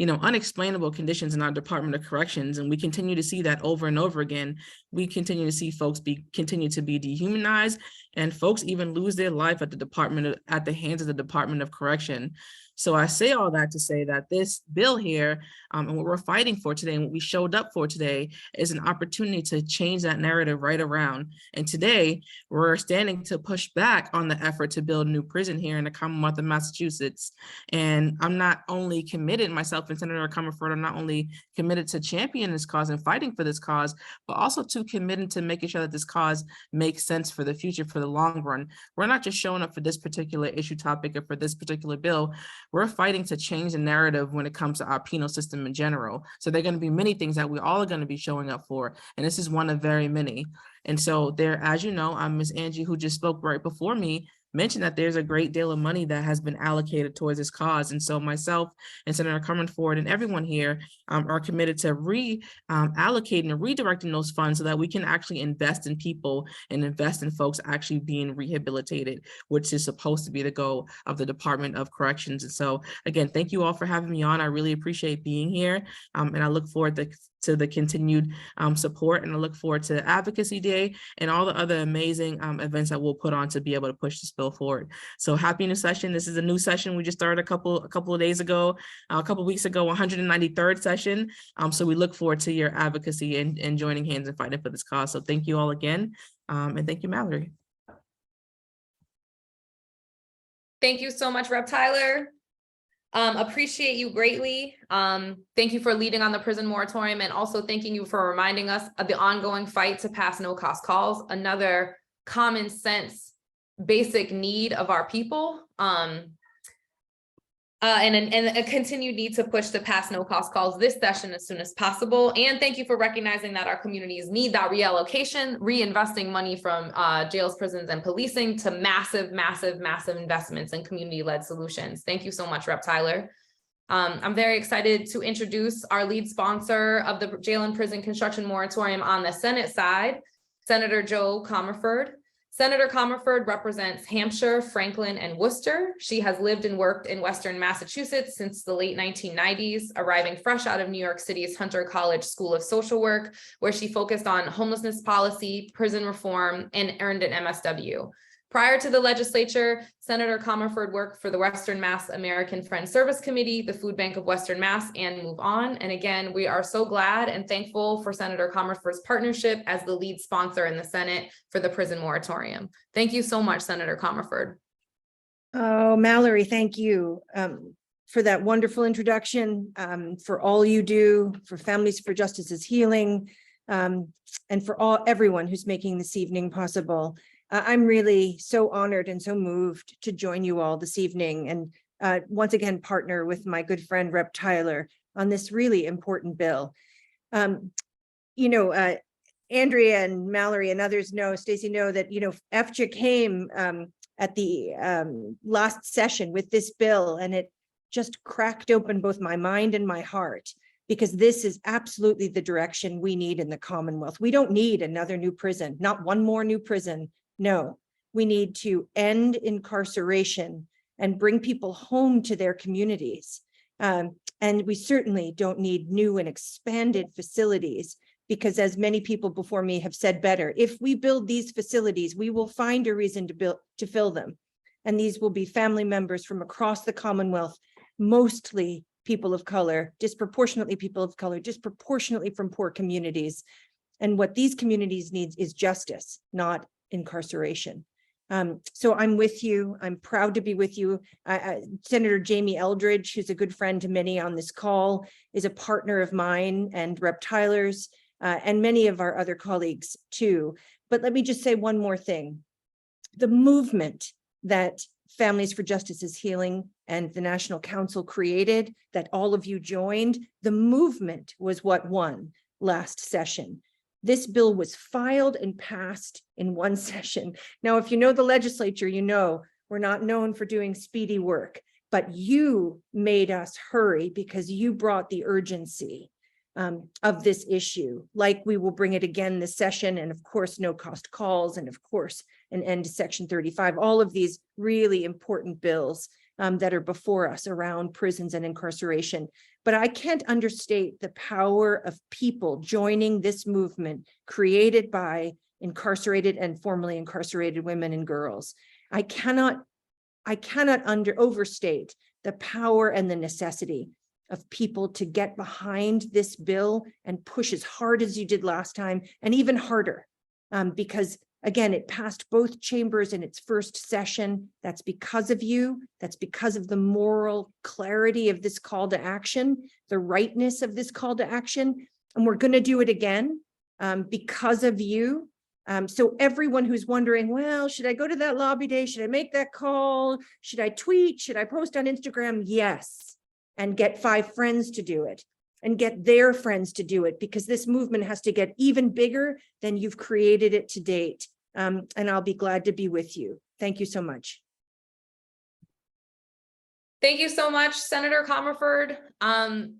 unexplainable conditions in our Department of Corrections. And we continue to see that over and over again. We continue to see folks continue to be dehumanized, and folks even lose their life at the hands of the Department of Correction. So I say all that to say that this bill here, and what we're fighting for today and what we showed up for today, is an opportunity to change that narrative right around. And today we're standing to push back on the effort to build a new prison here in the Commonwealth of Massachusetts. And I'm not only committed, myself and Senator Comerford are not only committed to champion this cause and fighting for this cause, but also to committed to making sure that this cause makes sense for the future, for the long run. We're not just showing up for this particular issue topic or for this particular bill. We're fighting to change the narrative when it comes to our penal system in general. So there are going to be many things that we all are going to be showing up for, and this is one of very many. And so there, as you know, Ms. Angie, who just spoke right before me, mentioned that there's a great deal of money that has been allocated towards this cause. And so myself and Senator Comerford and everyone here are committed to allocating and redirecting those funds so that we can actually invest in people and invest in folks actually being rehabilitated, which is supposed to be the goal of the Department of Corrections. And so again, thank you all for having me on. I really appreciate being here. And I look forward to the continued support, and I look forward to Advocacy Day and all the other amazing events that we'll put on to be able to push this bill forward. So happy new session. This is a new session. We just started a couple of days ago, a couple of weeks ago, 193rd session. So we look forward to your advocacy and joining hands and fighting for this cause. So thank you all again. And thank you, Mallory. Thank you so much, Rep. Tyler. Appreciate you greatly. Thank you for leading on the prison moratorium, and also thanking you for reminding us of the ongoing fight to pass no-cost calls, another common sense basic need of our people, and a continued need to push to pass no-cost calls this session as soon as possible. And thank you for recognizing that our communities need that reallocation, reinvesting money from jails, prisons, and policing to massive, massive, massive investments in community-led solutions. Thank you so much, Rep. Tyler. I'm very excited to introduce our lead sponsor of the jail and prison construction moratorium on the Senate side, Senator Jo Comerford. Senator Comerford represents Hampshire, Franklin, and Worcester. She has lived and worked in Western Massachusetts since the late 1990s, arriving fresh out of New York City's Hunter College School of Social Work, where she focused on homelessness policy, prison reform, and earned an MSW. Prior to the legislature, Senator Comerford worked for the Western Mass American Friends Service Committee, the Food Bank of Western Mass, and Move On. And again, we are so glad and thankful for Senator Comerford's partnership as the lead sponsor in the Senate for the prison moratorium. Thank you so much, Senator Comerford. Oh, Mallory, thank you for that wonderful introduction, for all you do, for Families for Justice's Healing, and for everyone who's making this evening possible. I'm really so honored and so moved to join you all this evening and once again partner with my good friend Rep. Tyler on this really important bill. Andrea and Mallory and others know, Stacy know that, FJA came at the last session with this bill, and it just cracked open both my mind and my heart, because this is absolutely the direction we need in the Commonwealth. We don't need another new prison, not one more new prison. No, we need to end incarceration and bring people home to their communities. And we certainly don't need new and expanded facilities, because as many people before me have said better, if we build these facilities, we will find a reason to fill them. And these will be family members from across the Commonwealth, mostly people of color, disproportionately people of color, disproportionately from poor communities. And what these communities need is justice, not incarceration. So I'm with you. I'm proud to be with you. Senator Jamie Eldridge, who's a good friend to many on this call, is a partner of mine and Rep. Tyler's, and many of our other colleagues too. But let me just say one more thing. The movement that Families for Justice's Healing and the National Council created, that all of you joined, the movement was what won last session. This bill was filed and passed in one session. Now, if you know the legislature, you know we're not known for doing speedy work, but you made us hurry because you brought the urgency of this issue. Like we will bring it again this session, and of course, no cost calls, and of course, an end to Section 35, all of these really important bills that are before us around prisons and incarceration. But I can't understate the power of people joining this movement created by incarcerated and formerly incarcerated women and girls. I cannot overstate the power and the necessity of people to get behind this bill and push as hard as you did last time, and even harder, because again, it passed both chambers in its first session. That's because of you. That's because of the moral clarity of this call to action, the rightness of this call to action. And we're going to do it again because of you. So everyone who's wondering, well, should I go to that lobby day? Should I make that call? Should I tweet? Should I post on Instagram? Yes. And get 5 friends to do it, and get their friends to do it, because this movement has to get even bigger than you've created it to date. And I'll be glad to be with you. Thank you so much. Thank you so much, Senator Comerford. I'm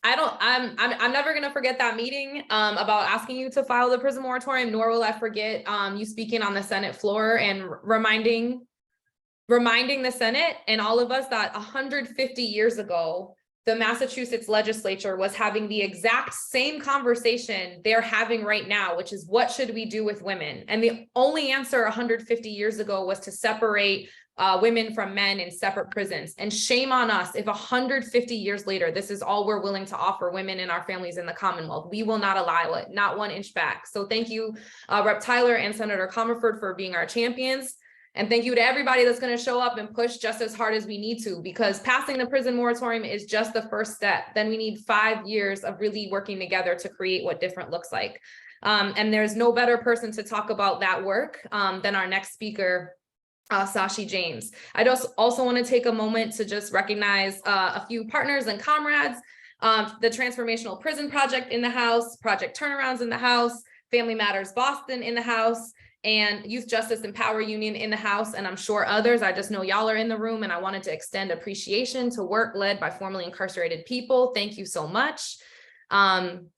never gonna forget that meeting about asking you to file the prison moratorium, nor will I forget you speaking on the Senate floor and reminding the Senate and all of us that 150 years ago, the Massachusetts legislature was having the exact same conversation they're having right now, which is what should we do with women? And the only answer 150 years ago was to separate women from men in separate prisons. And shame on us if 150 years later, this is all we're willing to offer women and our families in the Commonwealth. We will not allow it, not 1 inch back. So thank you, Rep. Tyler and Senator Comerford, for being our champions. And thank you to everybody that's going to show up and push just as hard as we need to, because passing the prison moratorium is just the first step. Then we need 5 years of really working together to create what different looks like. And there's no better person to talk about that work than our next speaker, Sashi James. I also want to take a moment to just recognize a few partners and comrades, the Transformational Prison Project in the house, Project Turnarounds in the house, Family Matters Boston in the house, and Youth Justice and Power Union in the house, and I'm sure others. I just know y'all are in the room, and I wanted to extend appreciation to work led by formerly incarcerated people. Thank you so much. And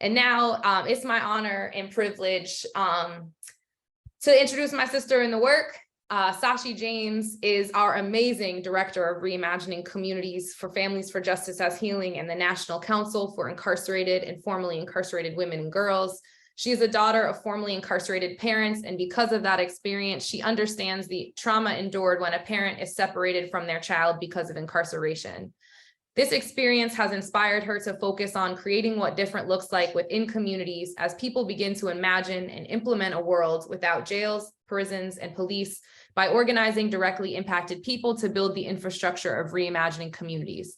now it's my honor and privilege to introduce my sister in the work. Sashi James is our amazing Director of Reimagining Communities for Families for Justice as Healing and the National Council for Incarcerated and Formerly Incarcerated Women and Girls. She is a daughter of formerly incarcerated parents, and because of that experience, she understands the trauma endured when a parent is separated from their child because of incarceration. This experience has inspired her to focus on creating what different looks like within communities as people begin to imagine and implement a world without jails, prisons, and police by organizing directly impacted people to build the infrastructure of reimagining communities.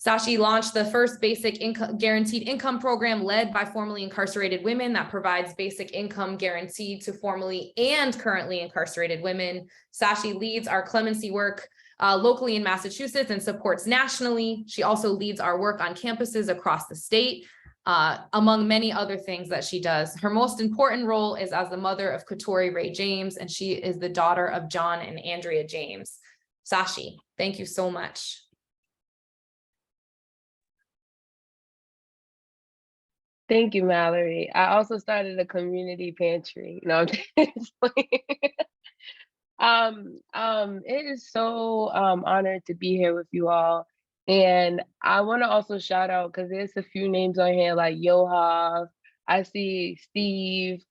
Sashi launched the first basic income guaranteed income program led by formerly incarcerated women that provides basic income guaranteed to formerly and currently incarcerated women. Sashi leads our clemency work locally in Massachusetts and supports nationally. She also leads our work on campuses across the state, among many other things that she does. Her most important role is as the mother of Katori Ray James, and she is the daughter of John and Andrea James. Sashi, thank you so much. Thank you, Mallory. I also started a community pantry. No, I'm just playing. It is so honored to be here with you all. And I want to also shout out, because there's a few names on here like Yohav, I see Steve,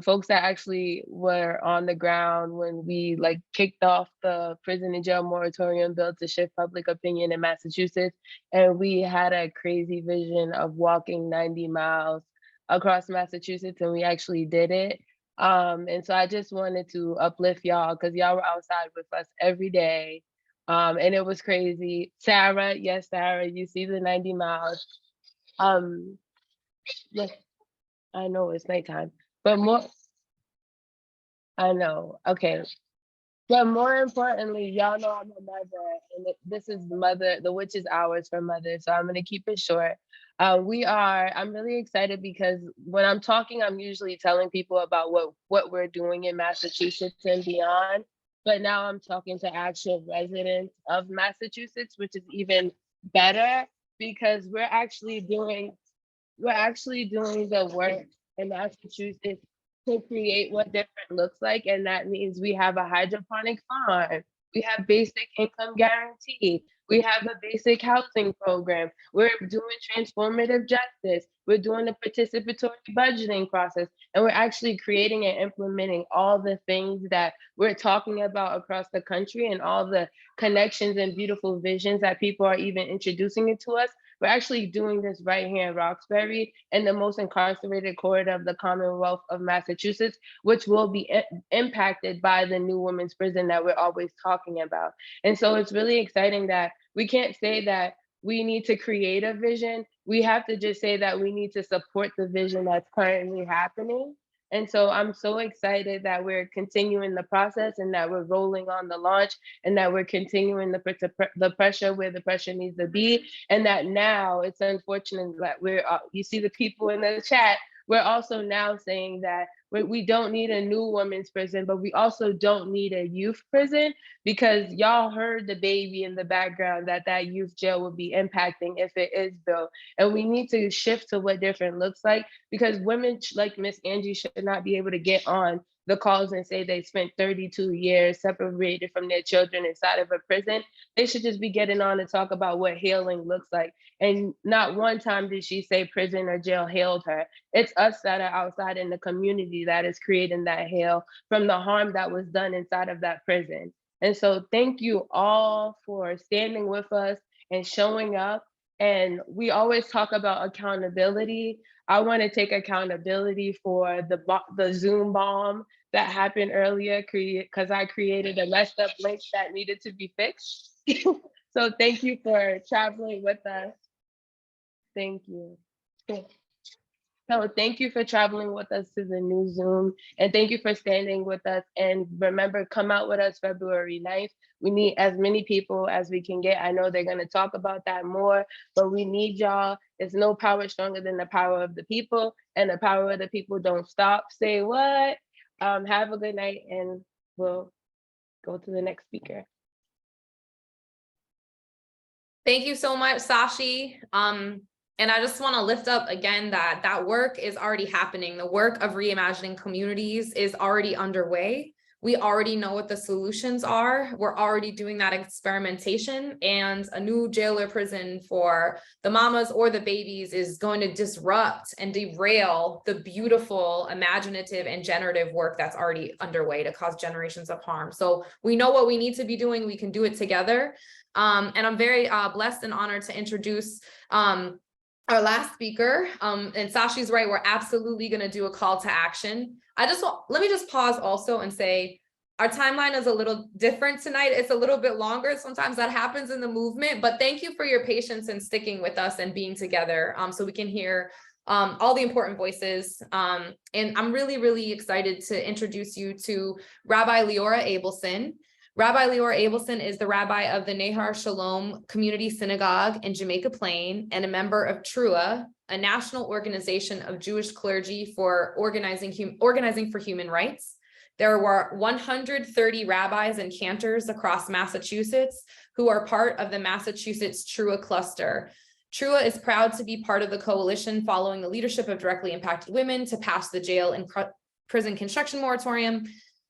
folks that actually were on the ground when we like kicked off the prison and jail moratorium bill to shift public opinion in Massachusetts. And we had a crazy vision of walking 90 miles across Massachusetts, and we actually did it. And so I just wanted to uplift y'all, because y'all were outside with us every day. And it was crazy. Sarah, yes, Sarah, you see the 90 miles. Yes, I know it's nighttime, but I know, okay. But more importantly, y'all know I'm a mother, and this is mother, the witch is hours for mother, so I'm gonna keep it short. I'm really excited because when I'm talking, I'm usually telling people about what we're doing in Massachusetts and beyond. But now I'm talking to actual residents of Massachusetts, which is even better, because we're actually doing the work in Massachusetts to create what different looks like. And that means we have a hydroponic farm. We have basic income guarantee. We have a basic housing program. We're doing transformative justice. We're doing the participatory budgeting process. And we're actually creating and implementing all the things that we're talking about across the country and all the connections and beautiful visions that people are even introducing it to us. We're actually doing this right here in Roxbury, in the most incarcerated corridor of the Commonwealth of Massachusetts, which will be impacted by the new women's prison that we're always talking about. And so it's really exciting that we can't say that we need to create a vision. We have to just say that we need to support the vision that's currently happening. And so I'm so excited that we're continuing the process and that we're rolling on the launch and that we're continuing the pressure where the pressure needs to be. And that now it's unfortunate that you see the people in the chat, we're also now saying that we don't need a new women's prison, but we also don't need a youth prison, because y'all heard the baby in the background that youth jail will be impacting if it is built. And we need to shift to what different looks like, because women like Miss Angie should not be able to get on the calls and say they spent 32 years separated from their children inside of a prison. They should just be getting on to talk about what healing looks like. And not one time did she say prison or jail healed her. It's us that are outside in the community that is creating that heal from the harm that was done inside of that prison. And so thank you all for standing with us and showing up. And we always talk about accountability. I want to take accountability for the Zoom bomb that happened earlier, because I created a messed up link that needed to be fixed. So thank you for traveling with us. Thank you. So thank you for traveling with us to the new Zoom, and thank you for standing with us. And remember, come out with us February 9th. We need as many people as we can get. I know they're going to talk about that more, but we need y'all. There's no power stronger than the power of the people, and the power of the people don't stop. Say what? Have a good night, and we'll go to the next speaker. Thank you so much, Sashi. And I just want to lift up again that work is already happening. The work of reimagining communities is already underway. We already know what the solutions are. We're already doing that experimentation, and a new jail or prison for the mamas or the babies is going to disrupt and derail the beautiful, imaginative, and generative work that's already underway to cause generations of harm. So we know what we need to be doing. We can do it together. And I'm very blessed and honored to introduce our last speaker. And Sashi's right, we're absolutely going to do a call to action. Let me just pause also and say, our timeline is a little different tonight. It's a little bit longer. Sometimes that happens in the movement, but thank you for your patience and sticking with us and being together so we can hear all the important voices. And I'm really, really excited to introduce you to Rabbi Leora Abelson. Rabbi Leora Abelson is the rabbi of the Nahar Shalom Community Synagogue in Jamaica Plain and a member of TRUA, a national organization of Jewish clergy for organizing for human rights. There were 130 rabbis and cantors across Massachusetts who are part of the Massachusetts TRUA cluster. TRUA is proud to be part of the coalition following the leadership of directly impacted women to pass the jail and prison construction moratorium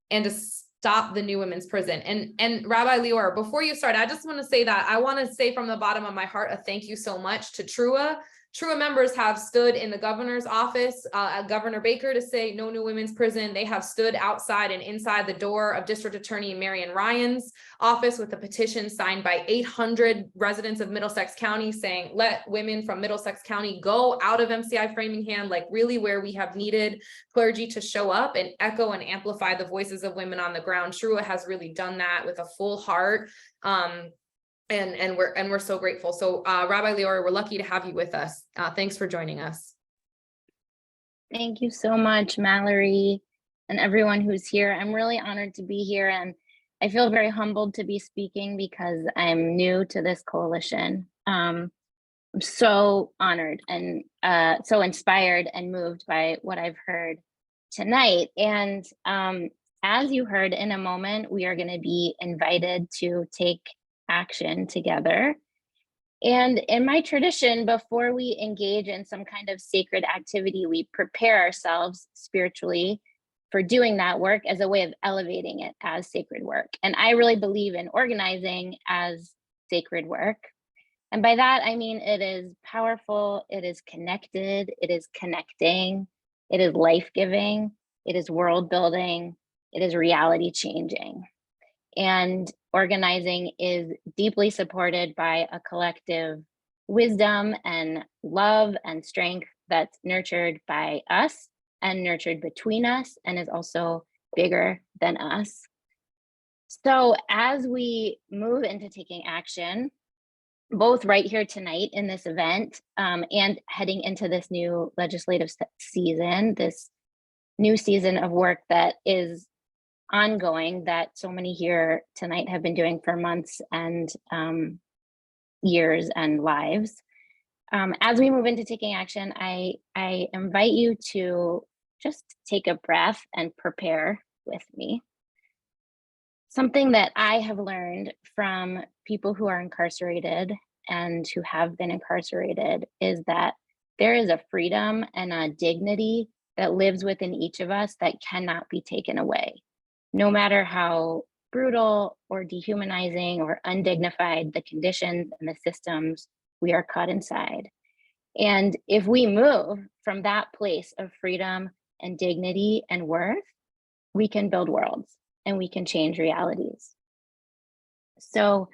and to stop the new women's prison. And Rabbi Leora, before you start, I just want to say that I want to say from the bottom of my heart a thank you so much to TRUA. TRUA members have stood in the governor's office at Governor Baker to say no new women's prison. They have stood outside and inside the door of District Attorney Marian Ryan's office with a petition signed by 800 residents of Middlesex County saying, let women from Middlesex County go out of MCI Framingham, like really where we have needed clergy to show up and echo and amplify the voices of women on the ground. TRUA has really done that with a full heart. And we're so grateful. So Rabbi Leora, we're lucky to have you with us. Thanks for joining us. Thank you so much, Mallory, and everyone who's here. I'm really honored to be here, and I feel very humbled to be speaking because I'm new to this coalition. I'm so honored and so inspired and moved by what I've heard tonight. And as you heard, in a moment, we are going to be invited to take action together. And in my tradition, before we engage in some kind of sacred activity, we prepare ourselves spiritually for doing that work as a way of elevating it as sacred work. And I really believe in organizing as sacred work. And by that, I mean, it is powerful, it is connected, it is connecting, it is life-giving, it is world building, it is reality changing. And organizing is deeply supported by a collective wisdom and love and strength that's nurtured by us and nurtured between us and is also bigger than us. So as we move into taking action, both right here tonight in this event and heading into this new legislative season, this new season of work that is ongoing, that so many here tonight have been doing for months and years and lives. As we move into taking action, I invite you to just take a breath and prepare with me. Something that I have learned from people who are incarcerated and who have been incarcerated is that there is a freedom and a dignity that lives within each of us that cannot be taken away. No matter how brutal or dehumanizing or undignified the conditions and the systems we are caught inside. And if we move from that place of freedom and dignity and worth, we can build worlds and we can change realities. So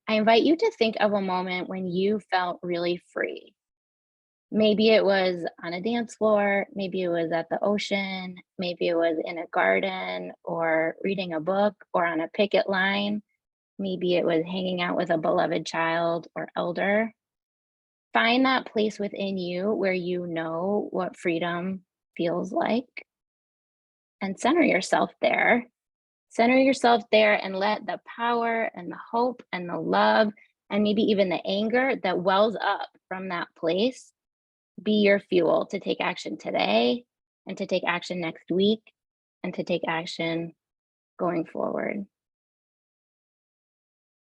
I invite you to think of a moment when you felt really free. Maybe it was on a dance floor, maybe it was at the ocean, maybe it was in a garden or reading a book or on a picket line. Maybe it was hanging out with a beloved child or elder. Find that place within you where you know what freedom feels like and center yourself there. Center yourself there and let the power and the hope and the love and maybe even the anger that wells up from that place be your fuel to take action today and to take action next week and to take action going forward.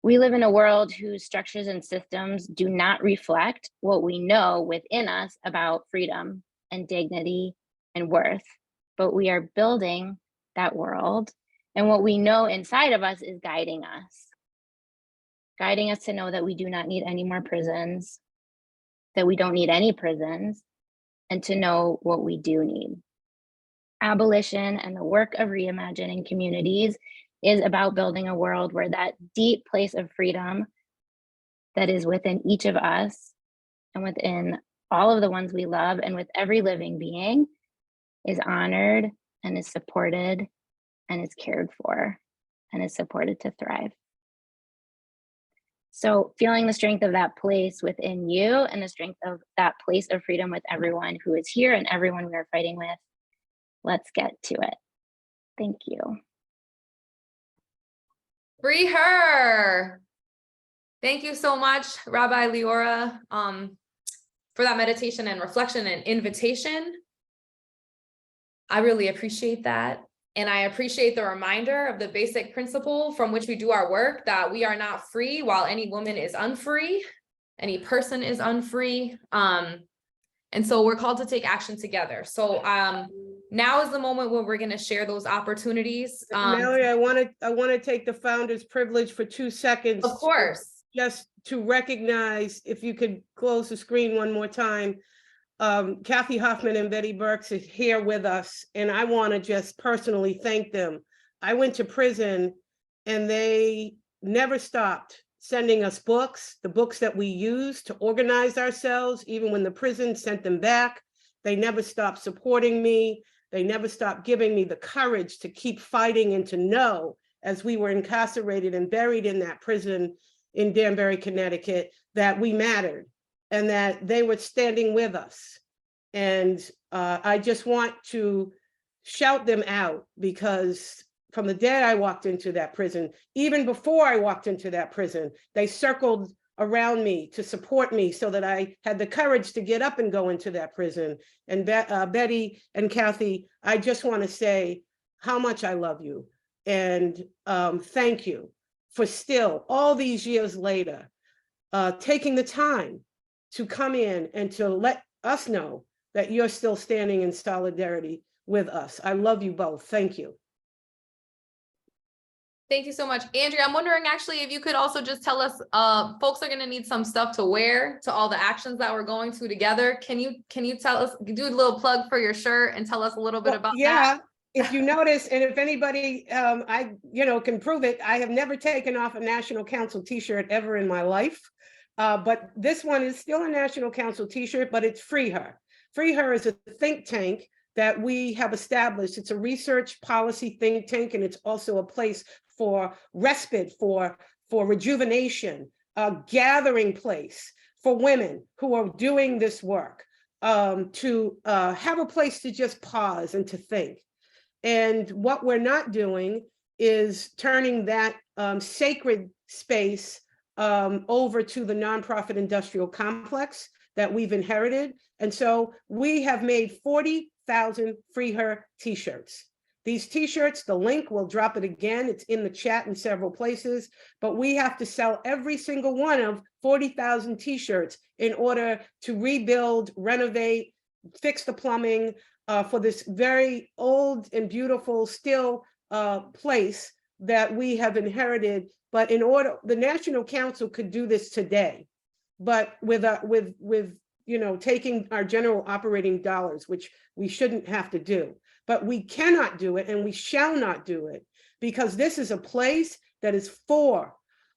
We live in a world whose structures and systems do not reflect what we know within us about freedom and dignity and worth, but we are building that world. And what we know inside of us is guiding us to know that we do not need any more prisons, that we don't need any prisons, and to know what we do need. Abolition and the work of reimagining communities is about building a world where that deep place of freedom that is within each of us and within all of the ones we love and with every living being is honored and is supported and is cared for and is supported to thrive. So feeling the strength of that place within you and the strength of that place of freedom with everyone who is here and everyone we are fighting with, let's get to it. Thank you. Free her. Thank you so much, Rabbi Leora, for that meditation and reflection and invitation. I really appreciate that. And I appreciate the reminder of the basic principle from which we do our work, that we are not free while any woman is unfree, any person is unfree. And so we're called to take action together. So now is the moment when we're going to share those opportunities. Mallory, I want to take the founder's privilege for 2 seconds. Of course. Just to recognize, if you could close the screen one more time, Kathy Hoffman and Betty Burks is here with us, and I want to just personally thank them. I went to prison and they never stopped sending us books, the books that we use to organize ourselves. Even when the prison sent them back, they never stopped supporting me. They never stopped giving me the courage to keep fighting and to know, as we were incarcerated and buried in that prison in Danbury, Connecticut, that we mattered and that they were standing with us. And I just want to shout them out, because from the day I walked into that prison, even before I walked into that prison, they circled around me to support me so that I had the courage to get up and go into that prison. And Betty and Kathy, I just want to say how much I love you. And thank you for still, all these years later, taking the time to come in and to let us know that you're still standing in solidarity with us. I love you both. Thank you. Thank you so much. Andrea, I'm wondering actually if you could also just tell us, folks are gonna need some stuff to wear to all the actions that we're going to together. Can you tell us, do a little plug for your shirt and tell us a little bit Well, about that? yeah, if you notice, and if anybody, can prove it, I have never taken off a National Council t-shirt ever in my life. But this one is still a National Council t-shirt, but it's Free Her. Free Her is a think tank that we have established. It's a research policy think tank, and it's also a place for respite, for rejuvenation, a gathering place for women who are doing this work, to have a place to just pause and to think. And what we're not doing is turning that sacred space over to the nonprofit industrial complex that we've inherited. And so we have made 40,000 Free Her t-shirts. These t-shirts, the link, we'll drop it again. It's in the chat in several places, but we have to sell every single one of 40,000 t-shirts in order to rebuild, renovate, fix the plumbing for this very old and beautiful still place that we have inherited. But in order, the National Council could do this today, but with taking our general operating dollars, which we shouldn't have to do. But we cannot do it, and we shall not do it, because this is a place that is for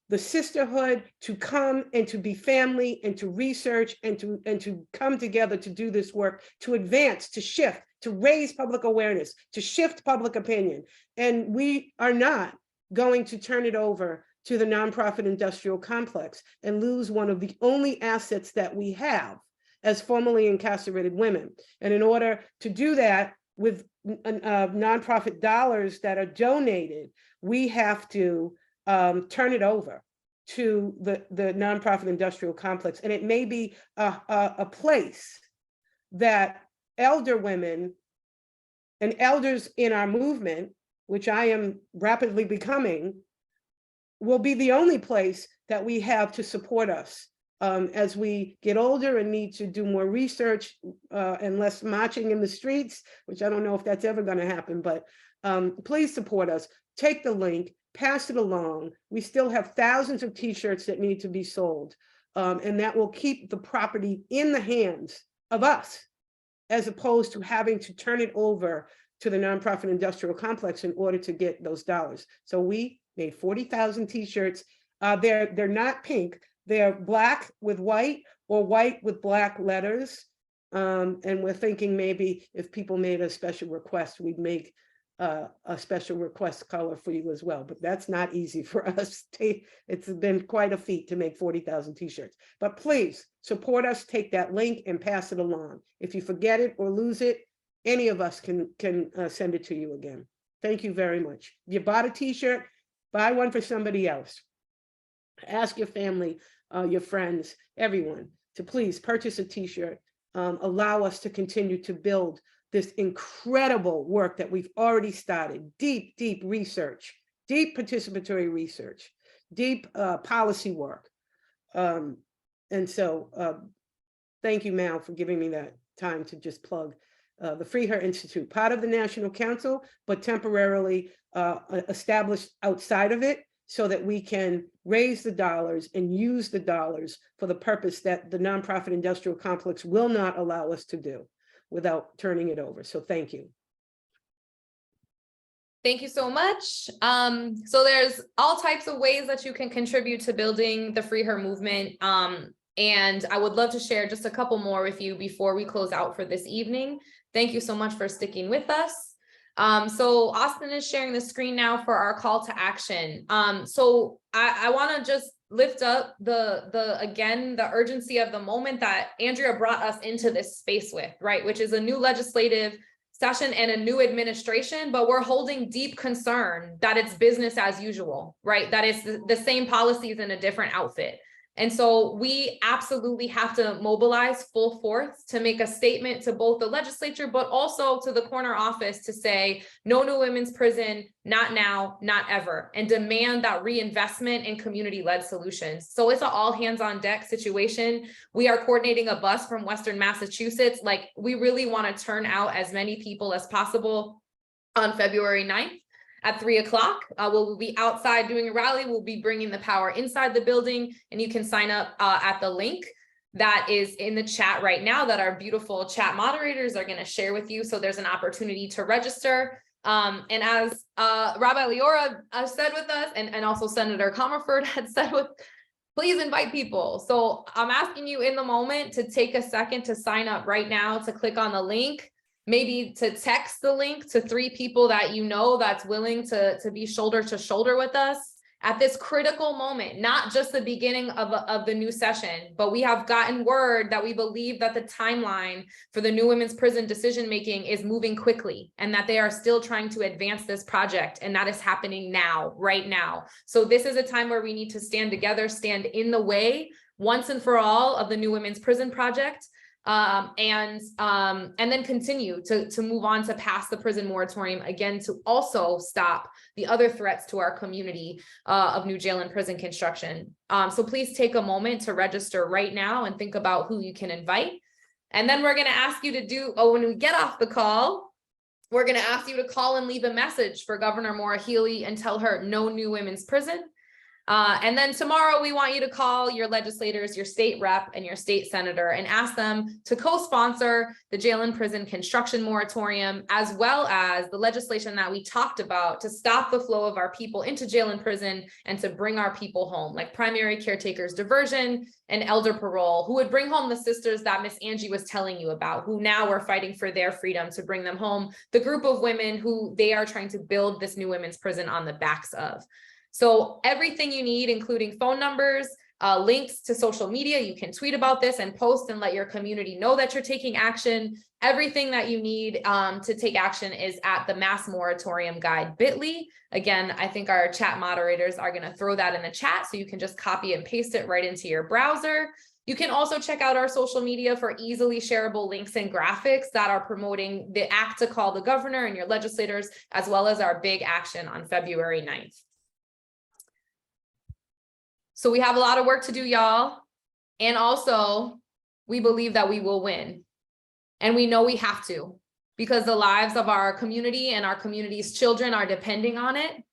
the sisterhood to come and to be family and to research and to come together to do this work, to advance, to shift, to raise public awareness, to shift public opinion. And we are not going to turn it over to the nonprofit industrial complex and lose one of the only assets that we have as formerly incarcerated women. And in order to do that with nonprofit dollars that are donated, we have to turn it over to the nonprofit industrial complex. And it may be a place that elder women and elders in our movement, which I am rapidly becoming, will be the only place that we have to support us as we get older and need to do more research and less marching in the streets, which I don't know if that's ever going to happen, but please support us. Take the link, pass it along. We still have thousands of t-shirts that need to be sold, and that will keep the property in the hands of us, as opposed to having to turn it over to the nonprofit industrial complex in order to get those dollars. So we made 40,000 t-shirts. They're not pink. They're black with white or white with black letters. And we're thinking maybe if people made a special request, we'd make a special request color for you as well. But that's not easy for us. It's been quite a feat to make 40,000 t-shirts. But please support us, take that link and pass it along. If you forget it or lose it, any of us can send it to you again. Thank you very much. If you bought a t-shirt, buy one for somebody else. Ask your family, your friends, everyone to please purchase a t-shirt. Allow us to continue to build this incredible work that we've already started. Deep, deep research, deep participatory research, deep policy work. And so thank you, Mal, for giving me that time to just plug the Free Her Institute, part of the National Council, but temporarily established outside of it, so that we can raise the dollars and use the dollars for the purpose that the nonprofit industrial complex will not allow us to do without turning it over. So thank you. Thank you so much. So there's all types of ways that you can contribute to building the Free Her movement. And I would love to share just a couple more with you before we close out for this evening. Thank you so much for sticking with us. So Austin is sharing the screen now for our call to action. So I want to just lift up again, the urgency of the moment that Andrea brought us into this space with, right? Which is a new legislative session and a new administration, but we're holding deep concern that it's business as usual, right? That it's the same policies in a different outfit. And so we absolutely have to mobilize full force to make a statement to both the legislature, but also to the corner office to say, no new women's prison, not now, not ever, and demand that reinvestment in community-led solutions. So it's an all hands on deck situation. We are coordinating a bus from Western Massachusetts. Like, we really want to turn out as many people as possible on February 9th. At 3 o'clock, we'll be outside doing a rally. We'll be bringing the power inside the building, and you can sign up at the link that is in the chat right now that our beautiful chat moderators are going to share with you. So there's an opportunity to register. And as Rabbi Leora said with us, and also Senator Comerford had said with, please invite people. So I'm asking you in the moment to take a second to sign up right now, to click on the link. Maybe to text the link to 3 people that you know that's willing to be shoulder to shoulder with us at this critical moment, not just the beginning of the new session, but we have gotten word that we believe that the timeline for the new women's prison decision-making is moving quickly, and that they are still trying to advance this project, and that is happening now, right now. So this is a time where we need to stand together, stand in the way once and for all of the new women's prison project. And then continue to move on to pass the prison moratorium again, to also stop the other threats to our community of new jail and prison construction. So please take a moment to register right now and think about who you can invite. And then we're going to ask you to do, when we get off the call, we're going to ask you to call and leave a message for Governor Maura Healey and tell her no new women's prison. And then tomorrow we want you to call your legislators, your state rep and your state senator, and ask them to co-sponsor the jail and prison construction moratorium, as well as the legislation that we talked about to stop the flow of our people into jail and prison and to bring our people home, like primary caretakers diversion and elder parole, who would bring home the sisters that Miss Angie was telling you about, who now are fighting for their freedom to bring them home, the group of women who they are trying to build this new women's prison on the backs of. So everything you need, including phone numbers, links to social media, you can tweet about this and post and let your community know that you're taking action. Everything that you need to take action is at the Mass Moratorium Guide bit.ly. Again, I think our chat moderators are going to throw that in the chat, so you can just copy and paste it right into your browser. You can also check out our social media for easily shareable links and graphics that are promoting the act to call the governor and your legislators, as well as our big action on February 9th. So we have a lot of work to do, y'all. And also, we believe that we will win. And we know we have to, because the lives of our community and our community's children are depending on it.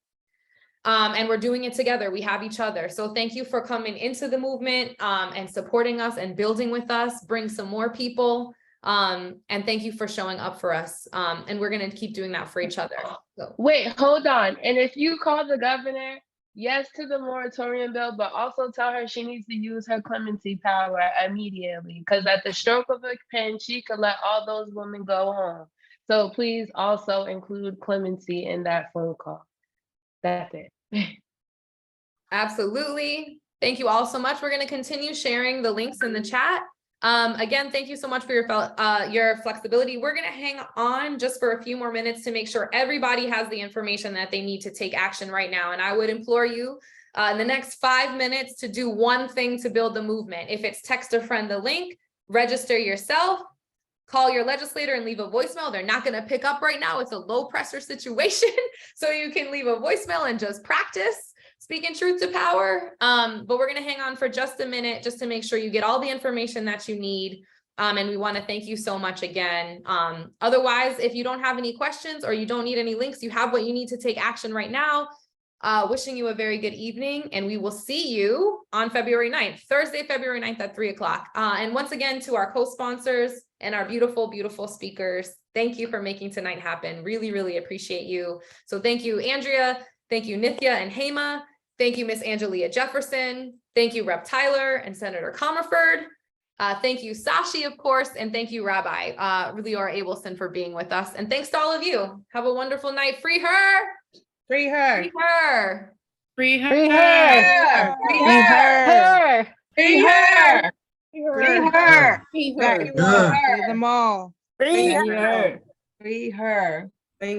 And we're doing it together. We have each other. So thank you for coming into the movement and supporting us and building with us. Bring some more people. And thank you for showing up for us. And we're going to keep doing that for each other. So. Wait, hold on. And if you call the governor, yes to the moratorium bill, but also tell her she needs to use her clemency power immediately, because at the stroke of a pen, she could let all those women go home. So please also include clemency in that phone call. That's it. Absolutely. Thank you all so much. We're going to continue sharing the links in the chat. Again, thank you so much for your flexibility. We're going to hang on just for a few more minutes to make sure everybody has the information that they need to take action right now. And I would implore you in the next 5 minutes to do one thing to build the movement. If it's text a friend the link, register yourself, call your legislator and leave a voicemail. They're not going to pick up right now. It's a low pressure situation. So you can leave a voicemail and just practice speaking truth to power. But we're going to hang on for just a minute just to make sure you get all the information that you need. And we want to thank you so much again. Otherwise, if you don't have any questions or you don't need any links, you have what you need to take action right now. Wishing you a very good evening, and we will see you on February 9th, Thursday, February 9th at 3 o'clock. And once again, to our co-sponsors and our beautiful, beautiful speakers, thank you for making tonight happen. Really, really appreciate you. So thank you, Andrea. Thank you, Nithya and Hema. Thank you, Miss Angelia Jefferson. Thank you, Rep. Tyler and Senator Comerford. Thank you, Sashi, of course. And thank you, Rabbi Leora Abelson, for being with us. And thanks to all of you. Have a wonderful night. Free her. Free her. Free her. Free her. Free her. Free her. Free her. Free her. Free her. Free them all. Free her. Free her.